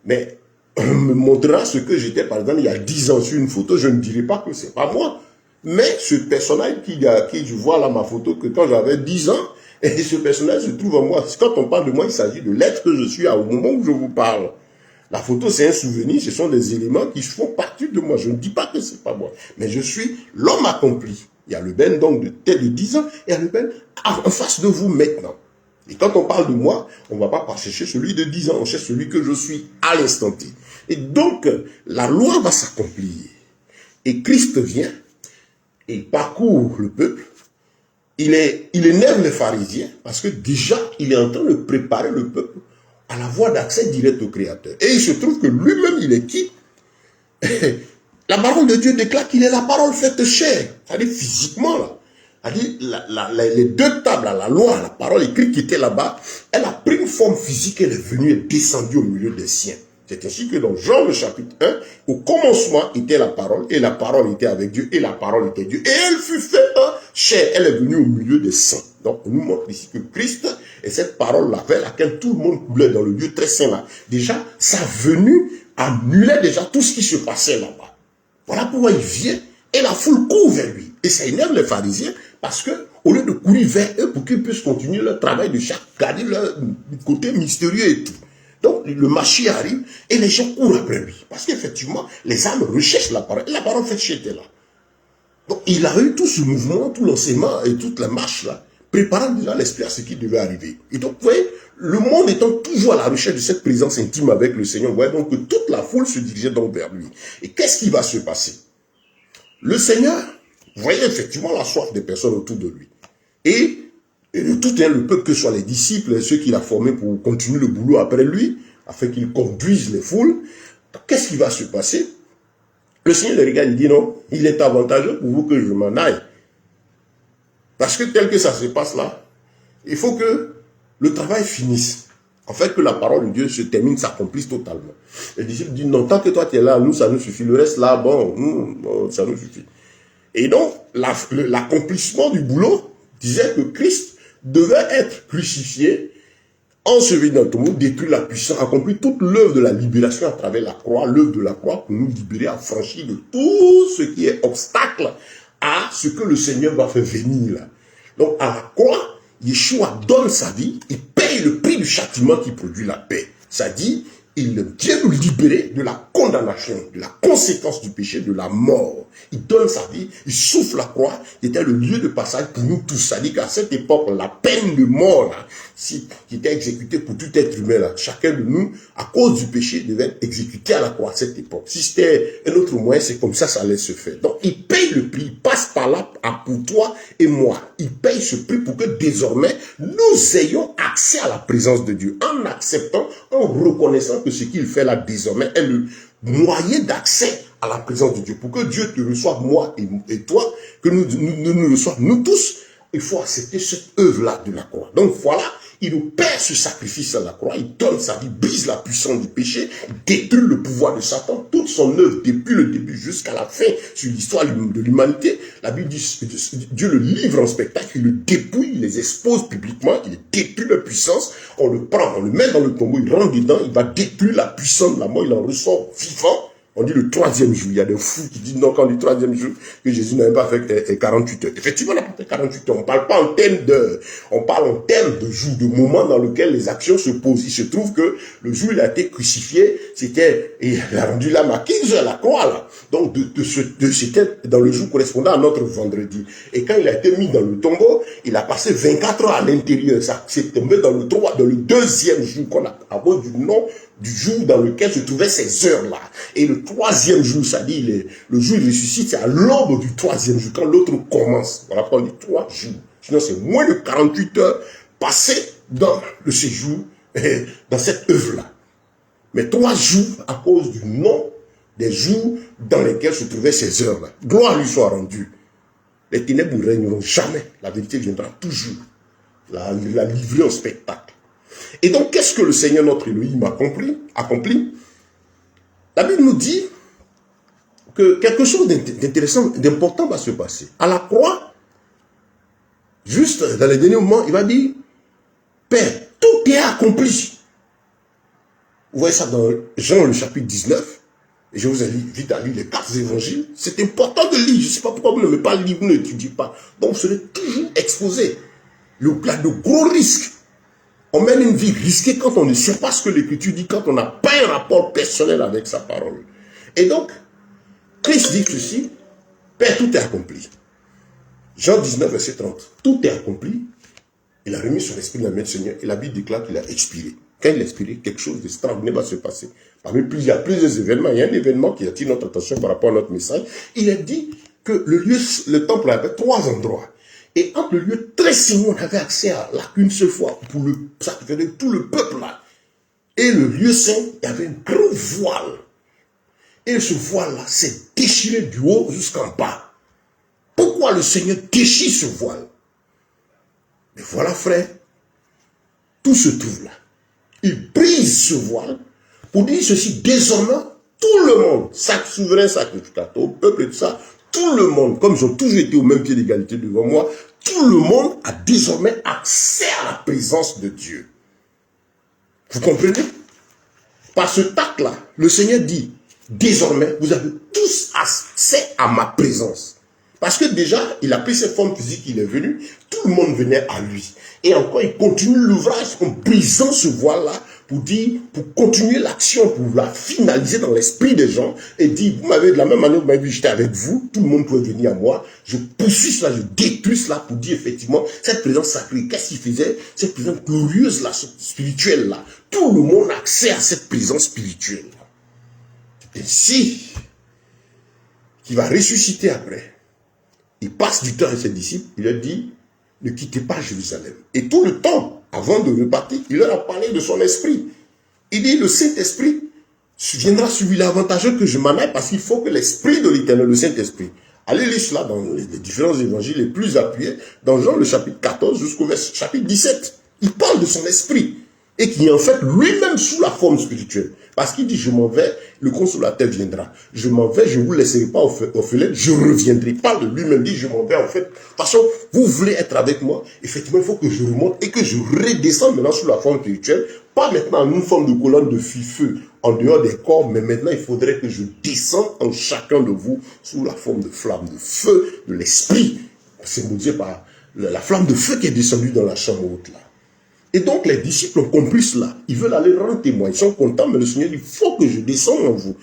Mais on me montrera ce que j'étais, par exemple, il y a 10 ans sur une photo, je ne dirai pas que c'est pas moi. Mais ce personnage qui je vois là ma photo, que quand j'avais 10 ans, et ce personnage se trouve en moi. Quand on parle de moi, il s'agit de l'être que je suis au moment où je vous parle. La photo, c'est un souvenir, ce sont des éléments qui font partie de moi. Je ne dis pas que c'est pas moi, mais je suis l'homme accompli. Il y a le Ben donc de 10 ans, et il y a le Ben en face de vous maintenant. Et quand on parle de moi, on ne va pas chercher celui de 10 ans, on cherche celui que je suis à l'instant T. Et donc, la loi va s'accomplir. Et Christ vient, et il parcourt le peuple, il énerve les pharisiens, parce que déjà, il est en train de préparer le peuple à la voie d'accès direct au Créateur. Et il se trouve que lui-même, il est qui? La parole de Dieu déclare qu'il est la parole faite chair. C'est-à-dire physiquement, là. C'est-à-dire les deux tables, la loi, la parole écrite qui était là-bas, elle a pris une forme physique, elle est venue et descendue au milieu des siens. C'est ainsi que dans Jean le chapitre 1, au commencement était la parole, et la parole était avec Dieu, et la parole était Dieu. Et elle fut faite chair, elle est venue au milieu des saints. Donc on nous montre ici que Christ est cette parole-là, vers laquelle tout le monde coulait dans le lieu très saint là. Déjà, sa venue annulait déjà tout ce qui se passait là-bas. Voilà pourquoi il vient, et la foule court vers lui. Et ça énerve les pharisiens, parce que au lieu de courir vers eux pour qu'ils puissent continuer leur travail de chaque, garder leur côté mystérieux et tout. Donc, le Machi arrive et les gens courent après lui. Parce qu'effectivement, les âmes recherchent la parole. Et la parole fait était là. Donc, il a eu tout ce mouvement, tout l'enseignement et toute la marche là, préparant déjà l'esprit à ce qui devait arriver. Et donc, vous voyez, le monde étant toujours à la recherche de cette présence intime avec le Seigneur, vous voyez donc que toute la foule se dirigeait donc vers lui. Et qu'est-ce qui va se passer? Le Seigneur, vous voyez effectivement la soif des personnes autour de lui. Et de tout le peuple, que ce soit les disciples, ceux qu'il a formés pour continuer le boulot après lui, afin qu'ils conduisent les foules. Qu'est-ce qui va se passer? Le Seigneur les regarde, il dit non, il est avantageux pour vous que je m'en aille. Parce que tel que ça se passe là, il faut que le travail finisse. En fait, que la parole de Dieu se termine, s'accomplisse totalement. Les disciples disent non, tant que toi tu es là, nous ça nous suffit. Le reste là, bon, ça nous suffit. Et donc, l'accomplissement du boulot disait que Christ devait être crucifié enseveli dans le tombeau, détruit la puissance, accomplit toute l'œuvre de la libération à travers la croix, l'œuvre de la croix pour nous libérer, affranchir de tout ce qui est obstacle à ce que le Seigneur va faire venir là. Donc à la croix, Yeshua donne sa vie, il paye le prix du châtiment qui produit la paix. Ça dit, il vient nous libérer de la condamnation, de la conséquence du péché, de la mort. Il donne sa vie, il souffle la croix, il était le lieu de passage pour nous tous. Ça dit qu'à cette époque, la peine de mort, là, qui était exécutée pour tout être humain, là, chacun de nous, à cause du péché, devait être exécuté à la croix à cette époque. Si c'était un autre moyen, c'est comme ça allait se faire. Donc, il paye le prix, il passe par là pour toi et moi. Il paye ce prix pour que désormais, nous ayons accès à la présence de Dieu, en acceptant, en reconnaissant que ce qu'il fait là désormais est le moyen d'accès à la présence de Dieu. Pour que Dieu te reçoive, moi et toi, que nous reçoive, nous tous, il faut accepter cette œuvre-là de la croix. Donc voilà, il nous paie ce sacrifice à la croix, il donne sa vie, brise la puissance du péché, détruit le pouvoir de Satan, toute son œuvre depuis le début jusqu'à la fin sur l'histoire de l'humanité. La Bible dit Dieu le livre en spectacle, il le dépouille, il les expose publiquement, il détruit la puissance, on le prend, on le met dans le tombeau, il rentre dedans, il va détruire la puissance de la mort, il en ressort vivant. On dit le troisième jour. Il y a des fous qui disent non, quand on dit troisième jour, que Jésus n'avait pas fait 48 heures. Effectivement, on n'a pas fait 48 heures. On ne parle pas en termes d'heures. On parle en termes de jours, de moments dans lesquels les actions se posent. Il se trouve que le jour où il a été crucifié, il a rendu l'âme à 15 heures à la croix, là. Donc, c'était dans le jour correspondant à notre vendredi. Et quand il a été mis dans le tombeau, il a passé 24 heures à l'intérieur. Ça s'est tombé dans le deuxième jour qu'on a, à cause du nom du jour dans lequel se trouvaient ces heures-là. Et le troisième jour, ça dit, le jour où il ressuscite, c'est à l'aube du troisième jour, quand l'autre commence. Voilà pourquoi on dit 3 jours. Sinon, c'est moins de 48 heures passées dans le séjour, dans cette œuvre-là. Mais 3 jours à cause du nom des jours dans lesquels se trouvaient ces heures-là. Gloire lui soit rendue. Les ténèbres ne régneront jamais. La vérité viendra toujours. La livrer au spectacle. Et donc, qu'est-ce que le Seigneur notre Elohim accomplit? La Bible nous dit que quelque chose d'intéressant, d'important va se passer. À la croix, juste dans les derniers moments, il va dire, Père, tout est accompli. Vous voyez ça dans Jean, le chapitre 19. Et je vous invite vite à lire les 4 évangiles. C'est important de lire. Je ne sais pas pourquoi vous n'aimez pas le livre, vous n'étudiez pas. Donc, vous serez toujours exposé. Le gros risque. On mène une vie risquée quand on ne sait pas ce que l'Écriture dit, quand on n'a pas un rapport personnel avec sa parole. Et donc, Christ dit ceci, Père, tout est accompli. Jean 19, verset 30. Tout est accompli. Il a remis son esprit dans la main du Seigneur et la Bible déclare qu'il a expiré. Quand il a expiré, quelque chose d'extraordinaire va se passer. Il y a plusieurs événements. Il y a un événement qui attire notre attention par rapport à notre message. Il a dit que le temple avait 3 endroits. Et entre le lieu très saint, on avait accès à là qu'une seule fois pour le sacrifier de tout le peuple là. Et le lieu saint, il y avait un gros voile. Et ce voile-là s'est déchiré du haut jusqu'en bas. Pourquoi le Seigneur déchire ce voile? Mais voilà, frère, tout se trouve là. Il brise ce voile pour dire ceci, désormais, tout le monde, chaque souverain sacrificateur, peuple et tout ça, tout le monde, comme ils ont toujours été au même pied d'égalité devant moi, tout le monde a désormais accès à la présence de Dieu. Vous comprenez? Par ce tact-là, le Seigneur dit, désormais, vous avez tous accès à ma présence. Parce que déjà, il a pris cette forme physique, il est venu, tout le monde venait à lui. Et encore, il continue l'ouvrage en brisant ce voile-là pour dire, pour continuer l'action, pour la finaliser dans l'esprit des gens et dire, vous m'avez de la même manière que vous m'avez vu, j'étais avec vous, tout le monde pouvait venir à moi, je poursuis cela, je détruis cela pour dire effectivement, cette présence sacrée, qu'est-ce qu'il faisait? Cette présence glorieuse là, spirituelle là, tout le monde a accès à cette présence spirituelle. Et si, qui va ressusciter après, il passe du temps avec ses disciples, il leur dit, ne quittez pas Jérusalem. Et tout le temps, avant de repartir, il leur a parlé de son esprit. Il dit, le Saint-Esprit viendra sur lui l'avantageux que je m'en aille parce qu'il faut que l'Esprit de l'Éternel, le Saint-Esprit, allez lire cela dans les différents évangiles les plus appuyés, dans Jean le chapitre 14 jusqu'au chapitre 17. Il parle de son esprit et qui est en fait lui-même sous la forme spirituelle. Parce qu'il dit, je m'en vais, le consolateur viendra. Je m'en vais, je ne vous laisserai pas orphelin, je reviendrai. Pas de lui-même, dit, je m'en vais en fait. De toute façon, vous voulez être avec moi, effectivement, il faut que je remonte et que je redescende maintenant sous la forme spirituelle. Pas maintenant en une forme de colonne de feu en dehors des corps, mais maintenant il faudrait que je descende en chacun de vous sous la forme de flamme de feu de l'esprit. C'est symbolisé par la flamme de feu qui est descendue dans la chambre haute là. Et donc les disciples ont compris cela. Ils veulent aller rendre témoin. Ils sont contents, mais le Seigneur dit, il faut que je descende en vous.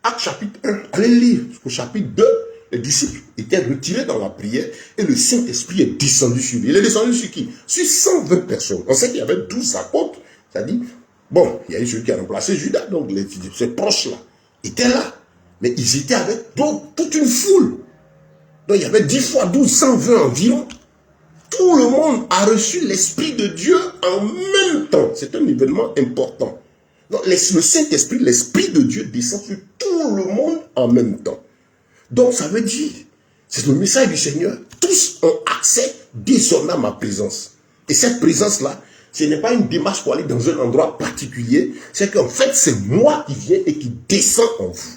Acte chapitre 1, allez lire. Au chapitre 2, les disciples étaient retirés dans la prière et le Saint-Esprit est descendu sur lui. Il est descendu sur qui? Sur 120 personnes. On sait qu'il y avait 12 apôtres. C'est-à-dire, bon, il y a eu celui qui a remplacé Judas, donc ces proches-là étaient là. Mais ils étaient avec toute une foule. Donc il y avait 10 fois 12, 120 environ. Tout le monde a reçu l'Esprit de Dieu en même temps. C'est un événement important. Donc le Saint-Esprit, l'Esprit de Dieu descend sur tout le monde en même temps. Donc ça veut dire, c'est le message du Seigneur. Tous ont accès désormais à ma présence. Et cette présence-là, ce n'est pas une démarche pour aller dans un endroit particulier. C'est qu'en fait, c'est moi qui viens et qui descends en vous.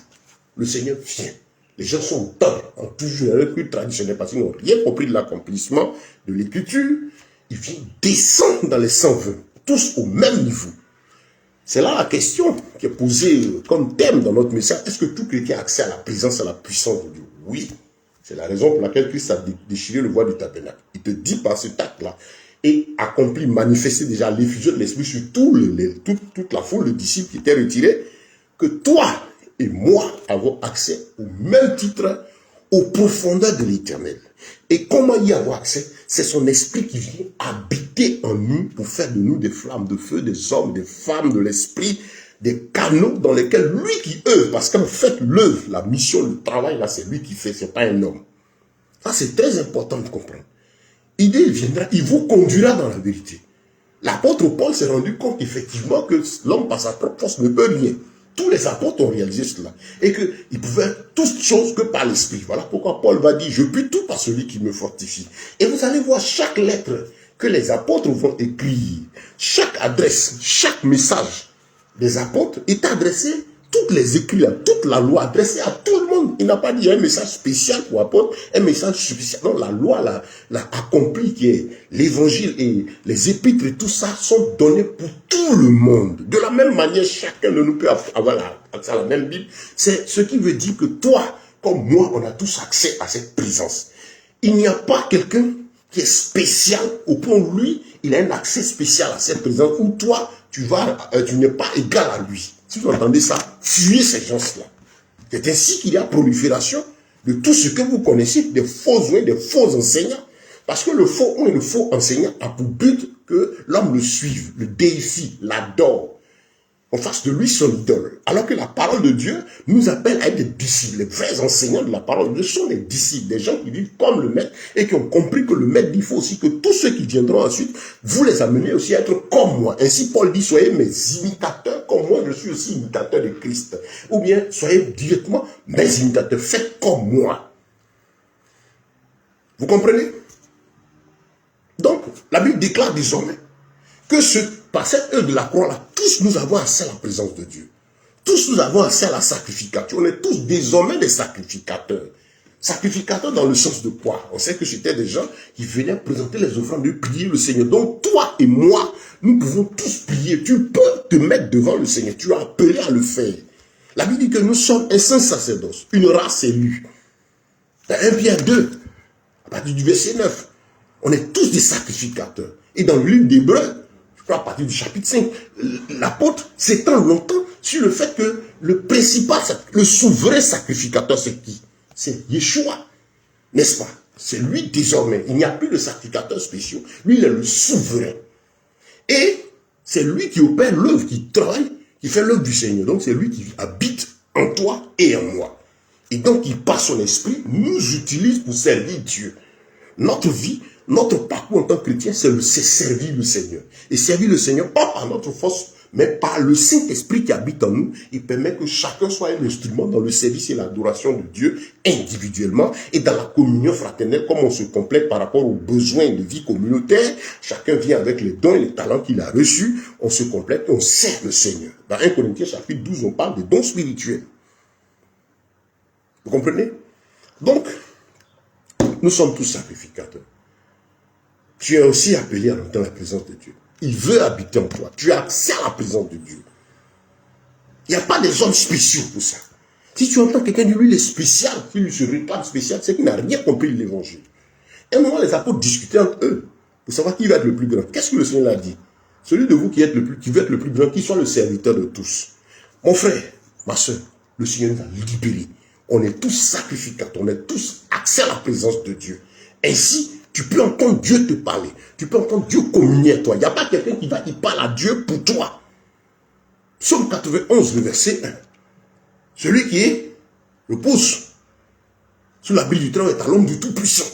Le Seigneur vient. Les gens sont dans, ont toujours un culte traditionnel parce qu'ils n'ont rien compris de l'accomplissement de l'écriture. Ils viennent descendre dans les 120, tous au même niveau. C'est là la question qui est posée comme thème dans notre message. Est-ce que tout chrétien a accès à la présence, à la puissance de Dieu? Oui. C'est la raison pour laquelle Christ a déchiré le voile du tabernacle. Il te dit par cet acte-là, et accompli, manifesté déjà l'effusion de l'Esprit sur toute la foule de disciples qui étaient retirés, que toi et moi avons accès au même titre, aux profondeurs de l'Éternel. Et comment y avoir accès? C'est son esprit qui vient habiter en nous pour faire de nous des flammes de feu, des hommes, des femmes de l'esprit, des canaux dans lesquels lui qui œuvre, parce qu'en fait l'œuvre, la mission, le travail, là c'est lui qui fait, c'est pas un homme. Ça c'est très important de comprendre. Il viendra, il vous conduira dans la vérité. L'apôtre Paul s'est rendu compte effectivement que l'homme par sa propre force ne peut rien. Tous les apôtres ont réalisé cela. Et qu'ils pouvaient toutes choses que par l'esprit. Voilà pourquoi Paul va dire, je puis tout par celui qui me fortifie. Et vous allez voir chaque lettre que les apôtres vont écrire, chaque adresse, chaque message des apôtres est adressé, toutes les écrits, toute la loi adressée à tout le monde. Il n'a pas dit un message spécial pour apôtre, un message spécial. Non, la loi l'a accompli, qui est l'évangile et les épîtres et tout ça sont donnés pour tout le monde. De la même manière, chacun de nous peut avoir accès à la même Bible. C'est ce qui veut dire que toi, comme moi, on a tous accès à cette présence. Il n'y a pas quelqu'un qui est spécial au point où lui, il a un accès spécial à cette présence, où toi, tu n'es pas égal à lui. Si vous entendez ça, fuyez ces gens-là. C'est ainsi qu'il y a prolifération de tout ce que vous connaissez, des faux ouins, des faux enseignants. Parce que le faux ouin et le faux enseignant a pour but que l'homme le suive, le déifie, l'adore. On fasse de lui son idole. Alors que la parole de Dieu nous appelle à être des disciples. Les vrais enseignants de la parole de Dieu sont des disciples, des gens qui vivent comme le maître et qui ont compris que le maître dit, il faut aussi que tous ceux qui viendront ensuite, vous les amenez aussi à être comme moi. Ainsi Paul dit, soyez mes imitateurs comme moi, je suis aussi imitateur de Christ. Ou bien, soyez directement mes imitateurs, faites comme moi. Vous comprenez? Donc, la Bible déclare désormais que par cette œuvre de la croix-là, tous nous avons accès à la présence de Dieu. Tous nous avons accès à la sacrificature. On est tous désormais des sacrificateurs. Sacrificateurs dans le sens de quoi? On sait que c'était des gens qui venaient présenter les offrandes, de prier le Seigneur. Donc toi et moi, nous pouvons tous prier. Tu peux te mettre devant le Seigneur. Tu as appelé à le faire. La Bible dit que nous sommes un saint sacerdoce, une race élue. Dans 1 Pierre 2, à partir du verset 9, on est tous des sacrificateurs. Et dans le livre d'Hébreux, je crois à partir du chapitre 5, l'apôtre s'étend longtemps sur le fait que le principal, le souverain sacrificateur, c'est qui? C'est Yeshua, n'est-ce pas? C'est lui désormais. Il n'y a plus de sacrificateurs spéciaux. Lui, il est le souverain. Et c'est lui qui opère l'œuvre, qui travaille, qui fait l'œuvre du Seigneur. Donc c'est lui qui habite en toi et en moi. Et donc il, par son esprit, nous utilise pour servir Dieu. Notre vie, notre parcours en tant que chrétien, c'est servir le Seigneur. Et servir le Seigneur, pas par notre force, Mais par le Saint-Esprit qui habite en nous, il permet que chacun soit un instrument dans le service et l'adoration de Dieu individuellement et dans la communion fraternelle, comme on se complète par rapport aux besoins de vie communautaire. Chacun vient avec les dons et les talents qu'il a reçus. On se complète et on sert le Seigneur. Dans 1 Corinthiens chapitre 12, on parle de dons spirituels. Vous comprenez? Donc, nous sommes tous sacrificateurs. Tu es aussi appelé à entrer dans la présence de Dieu. Il veut habiter en toi. Tu as accès à la présence de Dieu. Il n'y a pas des hommes spéciaux pour ça. Si tu entends quelqu'un dire lui, il est spécial, s'il se réclame spécial, c'est qu'il n'a rien compris de l'évangile. Et à un moment, les apôtres discutaient entre eux pour savoir qui va être le plus grand. Qu'est-ce que le Seigneur a dit? Celui de vous qui veut être le plus grand, qui soit le serviteur de tous. Mon frère, ma soeur, le Seigneur nous a libérés. On est tous sacrificateurs, on est tous accès à la présence de Dieu. Ainsi, tu peux entendre Dieu te parler. Tu peux entendre Dieu communier à toi. Il n'y a pas quelqu'un qui parle à Dieu pour toi. Psaume 91, le verset 1. Celui qui repose sous l'abri du Très-Haut est à l'ombre du Tout-Puissant.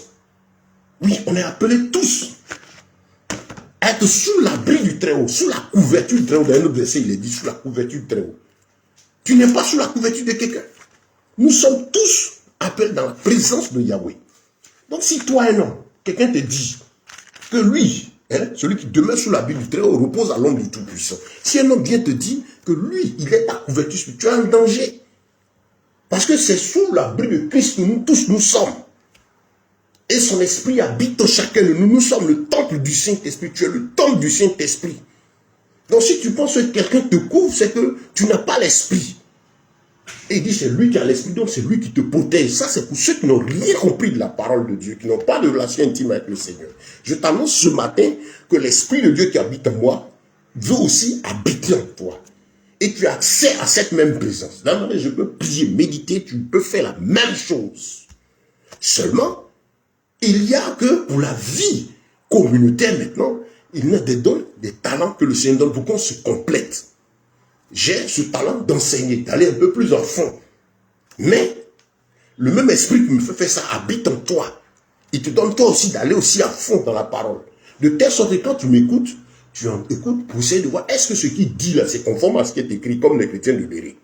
Oui, on est appelés tous à être sous l'abri du Très-Haut, sous la couverture du Très-Haut. Dans un autre verset, il est dit sous la couverture du Très-Haut. Tu n'es pas sous la couverture de quelqu'un. Nous sommes tous appelés dans la présence de Yahweh. Donc si toi, un homme, quelqu'un te dit que lui, celui qui demeure sous l'abri du Très-Haut, repose à l'ombre du Tout-Puissant. Si un homme vient te dire que lui, il est à couverture spirituelle, tu es en danger. Parce que c'est sous l'abri de Christ que nous tous nous sommes. Et son esprit habite en chacun de nous. Nous sommes le temple du Saint-Esprit. Tu es le temple du Saint-Esprit. Donc si tu penses que quelqu'un te couvre, c'est que tu n'as pas l'esprit. Et il dit, c'est lui qui a l'esprit, donc c'est lui qui te protège. Ça, c'est pour ceux qui n'ont rien compris de la parole de Dieu, qui n'ont pas de relation intime avec le Seigneur. Je t'annonce ce matin que l'esprit de Dieu qui habite en moi veut aussi habiter en toi. Et tu as accès à cette même présence. Là, je peux prier, méditer, tu peux faire la même chose. Seulement, il y a que pour la vie communautaire maintenant, il y a des dons, des talents que le Seigneur donne pour qu'on se complète. J'ai ce talent d'enseigner, d'aller un peu plus en fond. Mais, le même esprit qui me fait faire ça habite en toi. Il te donne toi aussi d'aller aussi à fond dans la parole. De telle sorte que quand tu m'écoutes, tu en écoutes pour essayer de voir est-ce que ce qu'il dit là, c'est conforme à ce qui est écrit, comme les chrétiens de Béret.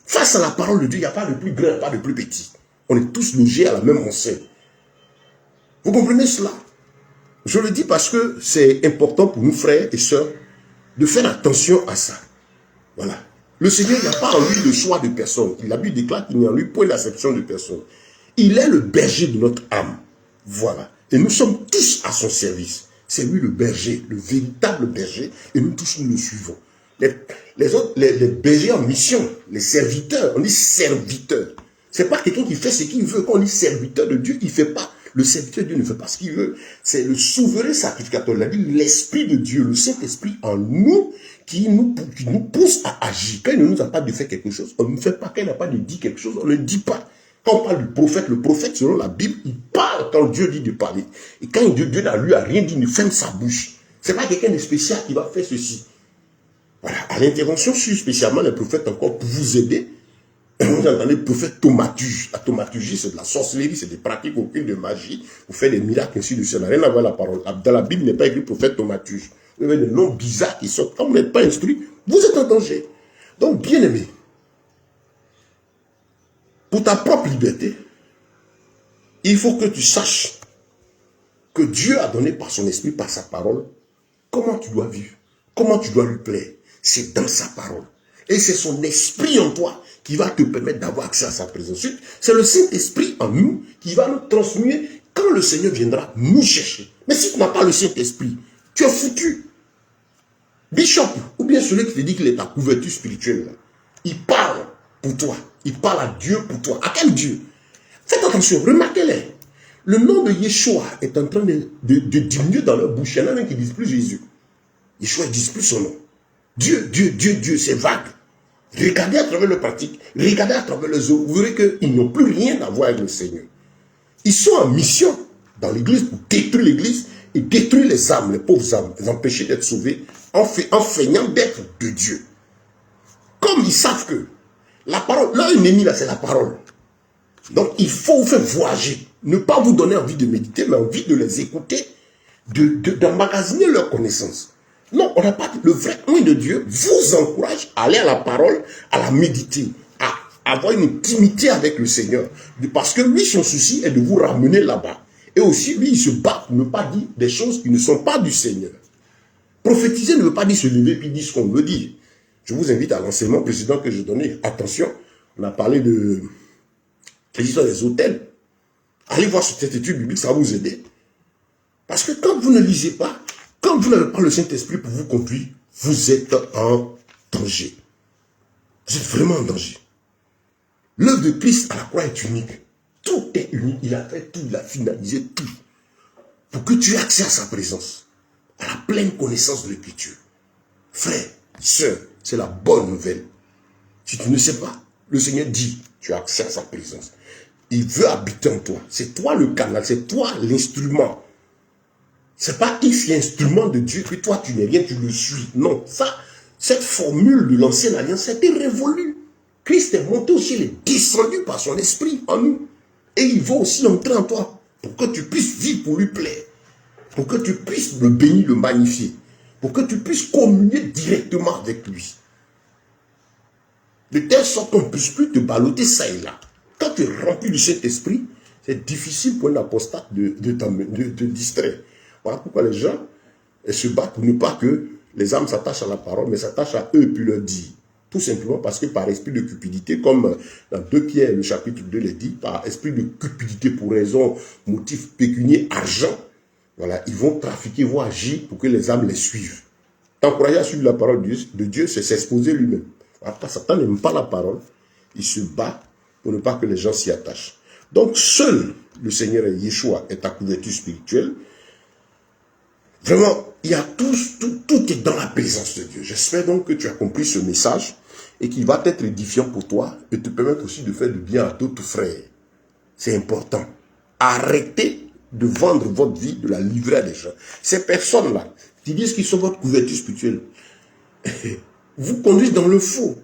Face à la parole de Dieu, il n'y a pas de plus grand, pas de plus petit. On est tous logés à la même enseigne. Vous comprenez cela? Je le dis parce que c'est important pour nous, frères et sœurs, de faire attention à ça. Voilà. Le Seigneur n'a pas en lui le choix de personne. La Bible déclare qu'il n'y a en lui point d'acception de personne. Il est le berger de notre âme. Voilà. Et nous sommes tous à son service. C'est lui le berger, le véritable berger, et nous tous nous le suivons. Les autres, les bergers en mission, les serviteurs, on dit serviteurs. C'est pas quelqu'un qui fait ce qu'il veut. Quand on dit serviteur de Dieu, il ne fait pas. Le serviteur de Dieu ne fait pas ce qu'il veut. C'est le souverain sacrificateur. Il a dit l'Esprit de Dieu, le Saint-Esprit en nous, qui nous pousse à agir. Quand il ne nous a pas de faire quelque chose, on ne fait pas. Quand il n'a pas de dire quelque chose, on ne dit pas. Quand on parle du prophète, le prophète, selon la Bible, il parle quand Dieu dit de parler. Et quand Dieu n'a lui a rien dit, il ferme sa bouche. C'est pas quelqu'un de spécial qui va faire ceci. Voilà. À l'intervention, sur spécialement les prophètes encore pour vous aider. Vous entendez le prophète thaumaturge. La thaumaturgie, c'est de la sorcellerie, c'est des pratiques occultes de magie. Vous faites des miracles, ainsi de suite. Ça n'a rien à voir avec la parole. Dans la Bible, il n'est pas écrit prophète thaumaturge. Vous avez des noms bizarres qui sortent. Quand vous n'êtes pas instruit, vous êtes en danger. Donc, bien aimé, pour ta propre liberté, il faut que tu saches que Dieu a donné par son esprit, par sa parole, comment tu dois vivre, comment tu dois lui plaire. C'est dans sa parole. Et c'est son esprit en toi qui va te permettre d'avoir accès à sa présence. C'est le Saint-Esprit en nous qui va nous transmettre quand le Seigneur viendra nous chercher. Mais si tu n'as pas le Saint-Esprit, tu es foutu. Bishop, ou bien celui qui te dit qu'il est ta couverture spirituelle, il parle pour toi. Il parle à Dieu pour toi. À quel Dieu? Faites attention, remarquez-le. Le nom de Yeshua est en train de diminuer dans leur bouche. Il y en a même qui ne disent plus Jésus. Yeshua ne dit plus son nom. Dieu, Dieu, Dieu, Dieu, c'est vague. Regardez à travers leurs pratiques, regardez à travers les eaux, vous verrez qu'ils n'ont plus rien à voir avec le Seigneur. Ils sont en mission dans l'église pour détruire l'église et détruire les âmes, les pauvres âmes, les empêcher d'être sauvés en feignant d'être de Dieu. Comme ils savent que la parole, leur ennemi là, c'est la parole. Donc il faut vous faire voyager, ne pas vous donner envie de méditer, mais envie de les écouter, d'emmagasiner leurs connaissances. Non, on n'a pas dit. Le vrai moyen de Dieu vous encourage à aller à la parole, à la méditer, à avoir une intimité avec le Seigneur. Parce que lui, son souci est de vous ramener là-bas. Et aussi, lui, il se bat pour ne pas dire des choses qui ne sont pas du Seigneur. Prophétiser ne veut pas dire se lever puis dire ce qu'on veut dire. Je vous invite à l'enseignement précédent que je donnais. Attention, on a parlé de l'histoire des hôtels. Allez voir cette étude biblique, ça va vous aider. Parce que quand vous ne lisez pas, quand vous n'avez pas le Saint-Esprit pour vous conduire, vous êtes en danger. Vous êtes vraiment en danger. L'œuvre de Christ à la croix est unique. Tout est unique. Il a fait tout, il a finalisé tout. Pour que tu aies accès à sa présence, à la pleine connaissance de l'Écriture. Frère, sœur, c'est la bonne nouvelle. Si tu ne sais pas, le Seigneur dit, tu as accès à sa présence. Il veut habiter en toi. C'est toi le canal, c'est toi l'instrument. C'est pas X qui est instrument de Dieu, puis toi tu n'es rien, tu le suis. Non, ça, cette formule de l'ancienne alliance a été révolue. Christ est monté au ciel, il est descendu par son esprit en nous. Et il va aussi entrer en toi pour que tu puisses vivre pour lui plaire. Pour que tu puisses le bénir, le magnifier. Pour que tu puisses communier directement avec lui. De telle sorte qu'on ne puisse plus te balloter ça et là. Quand tu es rempli du Saint-Esprit, c'est difficile pour un apostate de distraire. Voilà pourquoi les gens se battent pour ne pas que les âmes s'attachent à la parole, mais s'attachent à eux et puis leur dire. Tout simplement parce que par esprit de cupidité, comme dans 2 Pierre, le chapitre 2 le dit, par esprit de cupidité pour raison, motif pécunier, argent, voilà, ils vont trafiquer, ils vont agir pour que les âmes les suivent. T'encourager à suivre la parole de Dieu, c'est s'exposer lui-même. Voilà, Satan n'aime pas la parole, il se bat pour ne pas que les gens s'y attachent. Donc seul le Seigneur Yeshua est ta couverture spirituelle. Vraiment, il y a tout est dans la présence de Dieu. J'espère donc que tu as compris ce message et qu'il va être édifiant pour toi et te permettre aussi de faire du bien à d'autres frères. C'est important. Arrêtez de vendre votre vie, de la livrer à des gens. Ces personnes-là, qui disent qu'ils sont votre couverture spirituelle, vous conduisent dans le faux.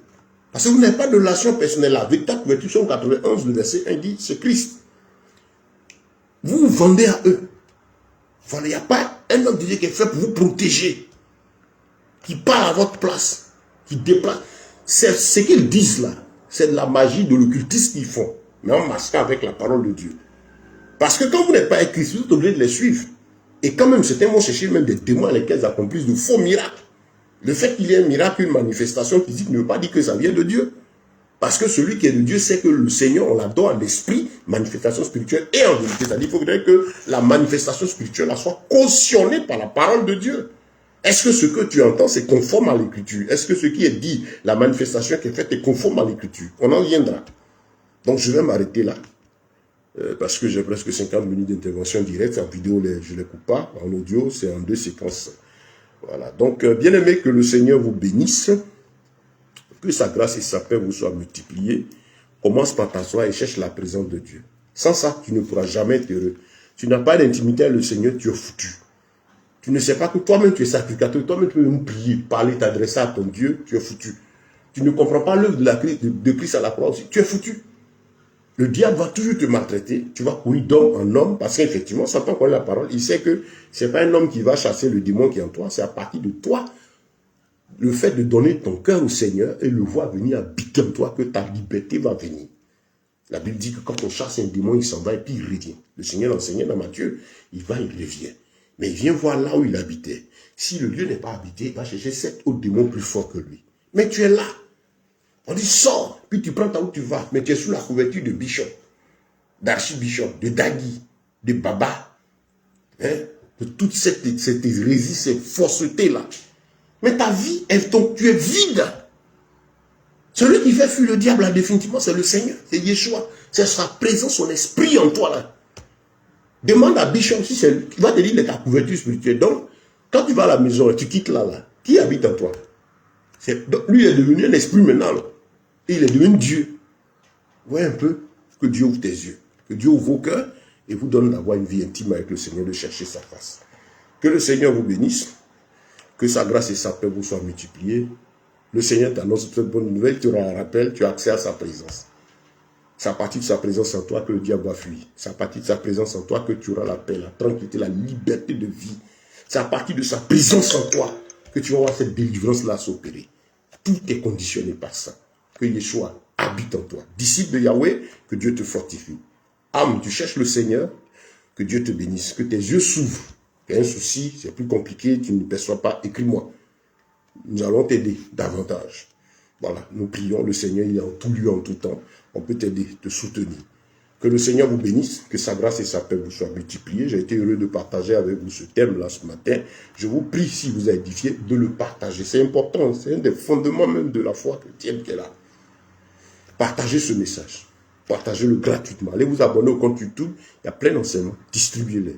Parce que vous n'avez pas de relation personnelle avec ta couverture. Psaume 91, le verset 1 dit, c'est Christ. Vous vous vendez à eux. Voilà, il n'y a pas un homme de Dieu qui est fait pour vous protéger, qui parle à votre place, qui déplace. C'est ce qu'ils disent là. C'est de la magie de l'occultisme qu'ils font, mais en masquant avec la parole de Dieu. Parce que quand vous n'êtes pas avec Christ, vous êtes obligé de les suivre. Et quand même, certains vont chercher même des témoins à lesquels ils accomplissent de faux miracles. Le fait qu'il y ait un miracle, une manifestation physique ne veut pas dire que ça vient de Dieu. Parce que celui qui est de Dieu sait que le Seigneur, on l'adore en esprit, manifestation spirituelle et en vérité. C'est-à-dire qu'il faudrait que la manifestation spirituelle soit cautionnée par la parole de Dieu. Est-ce que ce que tu entends, c'est conforme à l'Écriture? Est-ce que ce qui est dit, la manifestation qui est faite, est conforme à l'Écriture? On en viendra. Donc je vais m'arrêter là. Parce que j'ai presque 50 minutes d'intervention directe. En vidéo, je ne les coupe pas. En audio, c'est en 2 séquences. Voilà. Donc, bien aimé, que le Seigneur vous bénisse. Que sa grâce et sa paix vous soient multipliées. Commence par t'asseoir et cherche la présence de Dieu. Sans ça, tu ne pourras jamais être heureux. Tu n'as pas d'intimité avec le Seigneur, tu es foutu. Tu ne sais pas que toi-même tu es sacrificateur, toi-même tu peux même prier, parler, t'adresser à ton Dieu, tu es foutu. Tu ne comprends pas l'œuvre de Christ à la croix aussi, tu es foutu. Le diable va toujours te maltraiter, tu vas courir d'homme en homme, parce qu'effectivement, Satan connaît la parole, il sait que ce n'est pas un homme qui va chasser le démon qui est en toi, c'est à partir de toi. Le fait de donner ton cœur au Seigneur et le voir venir habiter en toi, que ta liberté va venir. La Bible dit que quand on chasse un démon, il s'en va et puis il revient. Le Seigneur l'enseignait dans Matthieu, il va, il revient. Mais il vient voir là où il habitait. Si le lieu n'est pas habité, il va chercher 7 autres démons plus forts que lui. Mais tu es là. On dit sors, puis tu prends ta où tu vas. Mais tu es sous la couverture de bishop, d'archibishop, de dagui, de baba. Hein? De toute cette hérésie, cette fausseté-là. Mais ta vie, tu es vide. Celui qui fait fuir le diable, là, définitivement, c'est le Seigneur, c'est Yeshua. C'est sa présence, son esprit en toi, là. Demande à Bishop si c'est lui. Il va te dire de ta couverture spirituelle. Donc, quand tu vas à la maison, tu quittes là, qui habite en toi? Donc, lui, il est devenu un esprit maintenant, là. Et il est devenu Dieu. Voyez un peu que Dieu ouvre tes yeux. Que Dieu ouvre vos cœurs et vous donne d'avoir une vie intime avec le Seigneur, de chercher sa face. Que le Seigneur vous bénisse. Que sa grâce et sa paix vous soient multipliées. Le Seigneur t'annonce cette bonne nouvelle. Tu auras un rappel, tu as accès à sa présence. C'est à partir de sa présence en toi que le diable va fuir. C'est à partir de sa présence en toi que tu auras la paix, la tranquillité, la liberté de vie. C'est à partir de sa présence en toi que tu vas voir cette délivrance-là s'opérer. Tout est conditionné par ça. Que Yeshua habite en toi. Disciple de Yahweh, que Dieu te fortifie. Âme, tu cherches le Seigneur, que Dieu te bénisse, que tes yeux s'ouvrent. Il y a un souci, c'est plus compliqué, tu ne perçois pas, écris-moi. Nous allons t'aider davantage. Voilà, nous prions, le Seigneur, il est en tout lieu, en tout temps. On peut t'aider, te soutenir. Que le Seigneur vous bénisse, que sa grâce et sa paix vous soient multipliées. J'ai été heureux de partager avec vous ce thème-là ce matin. Je vous prie, si vous a édifié, de le partager. C'est important, c'est un des fondements même de la foi chrétienne qui est là. Partagez ce message. Partagez-le gratuitement. Allez vous abonner au compte YouTube. Il y a plein d'enseignements. Distribuez-les.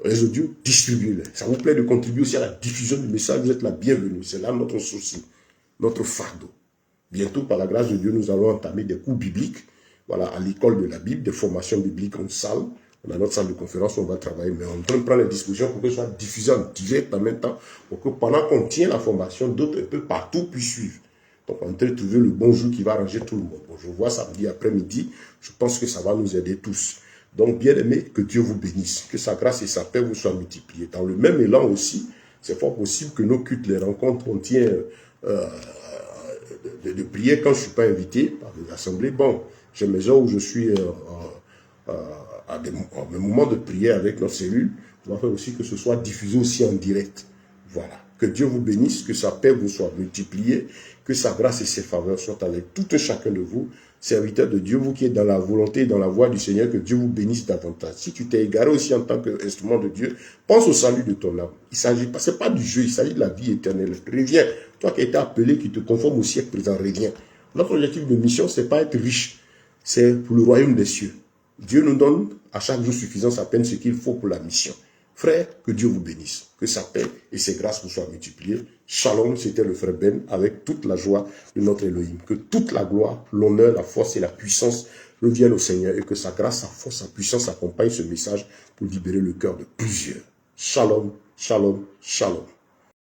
Les audios, distribuez-les. Ça vous plaît de contribuer aussi à la diffusion du message. Vous êtes la bienvenue. C'est là notre souci, notre fardeau. Bientôt, par la grâce de Dieu, nous allons entamer des cours bibliques. Voilà, à l'école de la Bible, des formations bibliques en salle. On a notre salle de conférence où on va travailler, mais on est en train de prendre les dispositions pour que ce soit diffusé en direct en même temps, pour que pendant qu'on tient la formation, d'autres un peu partout puissent suivre. Donc, on est en train de trouver le bon jour qui va arranger tout le monde. Bon, je vois samedi après-midi, je pense que ça va nous aider tous. Donc, bien aimé, que Dieu vous bénisse, que sa grâce et sa paix vous soient multipliées. Dans le même élan aussi, c'est fort possible que nos cultes, les rencontres, on tient de prier quand je ne suis pas invité par des assemblées. Bon, j'ai mes heures où je suis à mes moments de prière avec notre cellule. On va faire aussi que ce soit diffusé aussi en direct. Voilà. Que Dieu vous bénisse, que sa paix vous soit multipliée, que sa grâce et ses faveurs soient avec tout un chacun de vous, serviteurs de Dieu, vous qui êtes dans la volonté et dans la voie du Seigneur, que Dieu vous bénisse davantage. Si tu t'es égaré aussi en tant qu'instrument de Dieu, pense au salut de ton âme. Il s'agit pas, c'est pas du jeu, il s'agit de la vie éternelle. Reviens. Toi qui as été appelé, qui te conforme au siècle présent, reviens. Notre objectif de mission, c'est pas être riche, c'est pour le royaume des cieux. Dieu nous donne à chaque jour suffisance à peine ce qu'il faut pour la mission. Frère, que Dieu vous bénisse, que sa paix et ses grâces vous soient multipliées. Shalom, c'était le frère Ben, avec toute la joie de notre Elohim. Que toute la gloire, l'honneur, la force et la puissance reviennent au Seigneur et que sa grâce, sa force, sa puissance accompagnent ce message pour libérer le cœur de plusieurs. Shalom, shalom, shalom.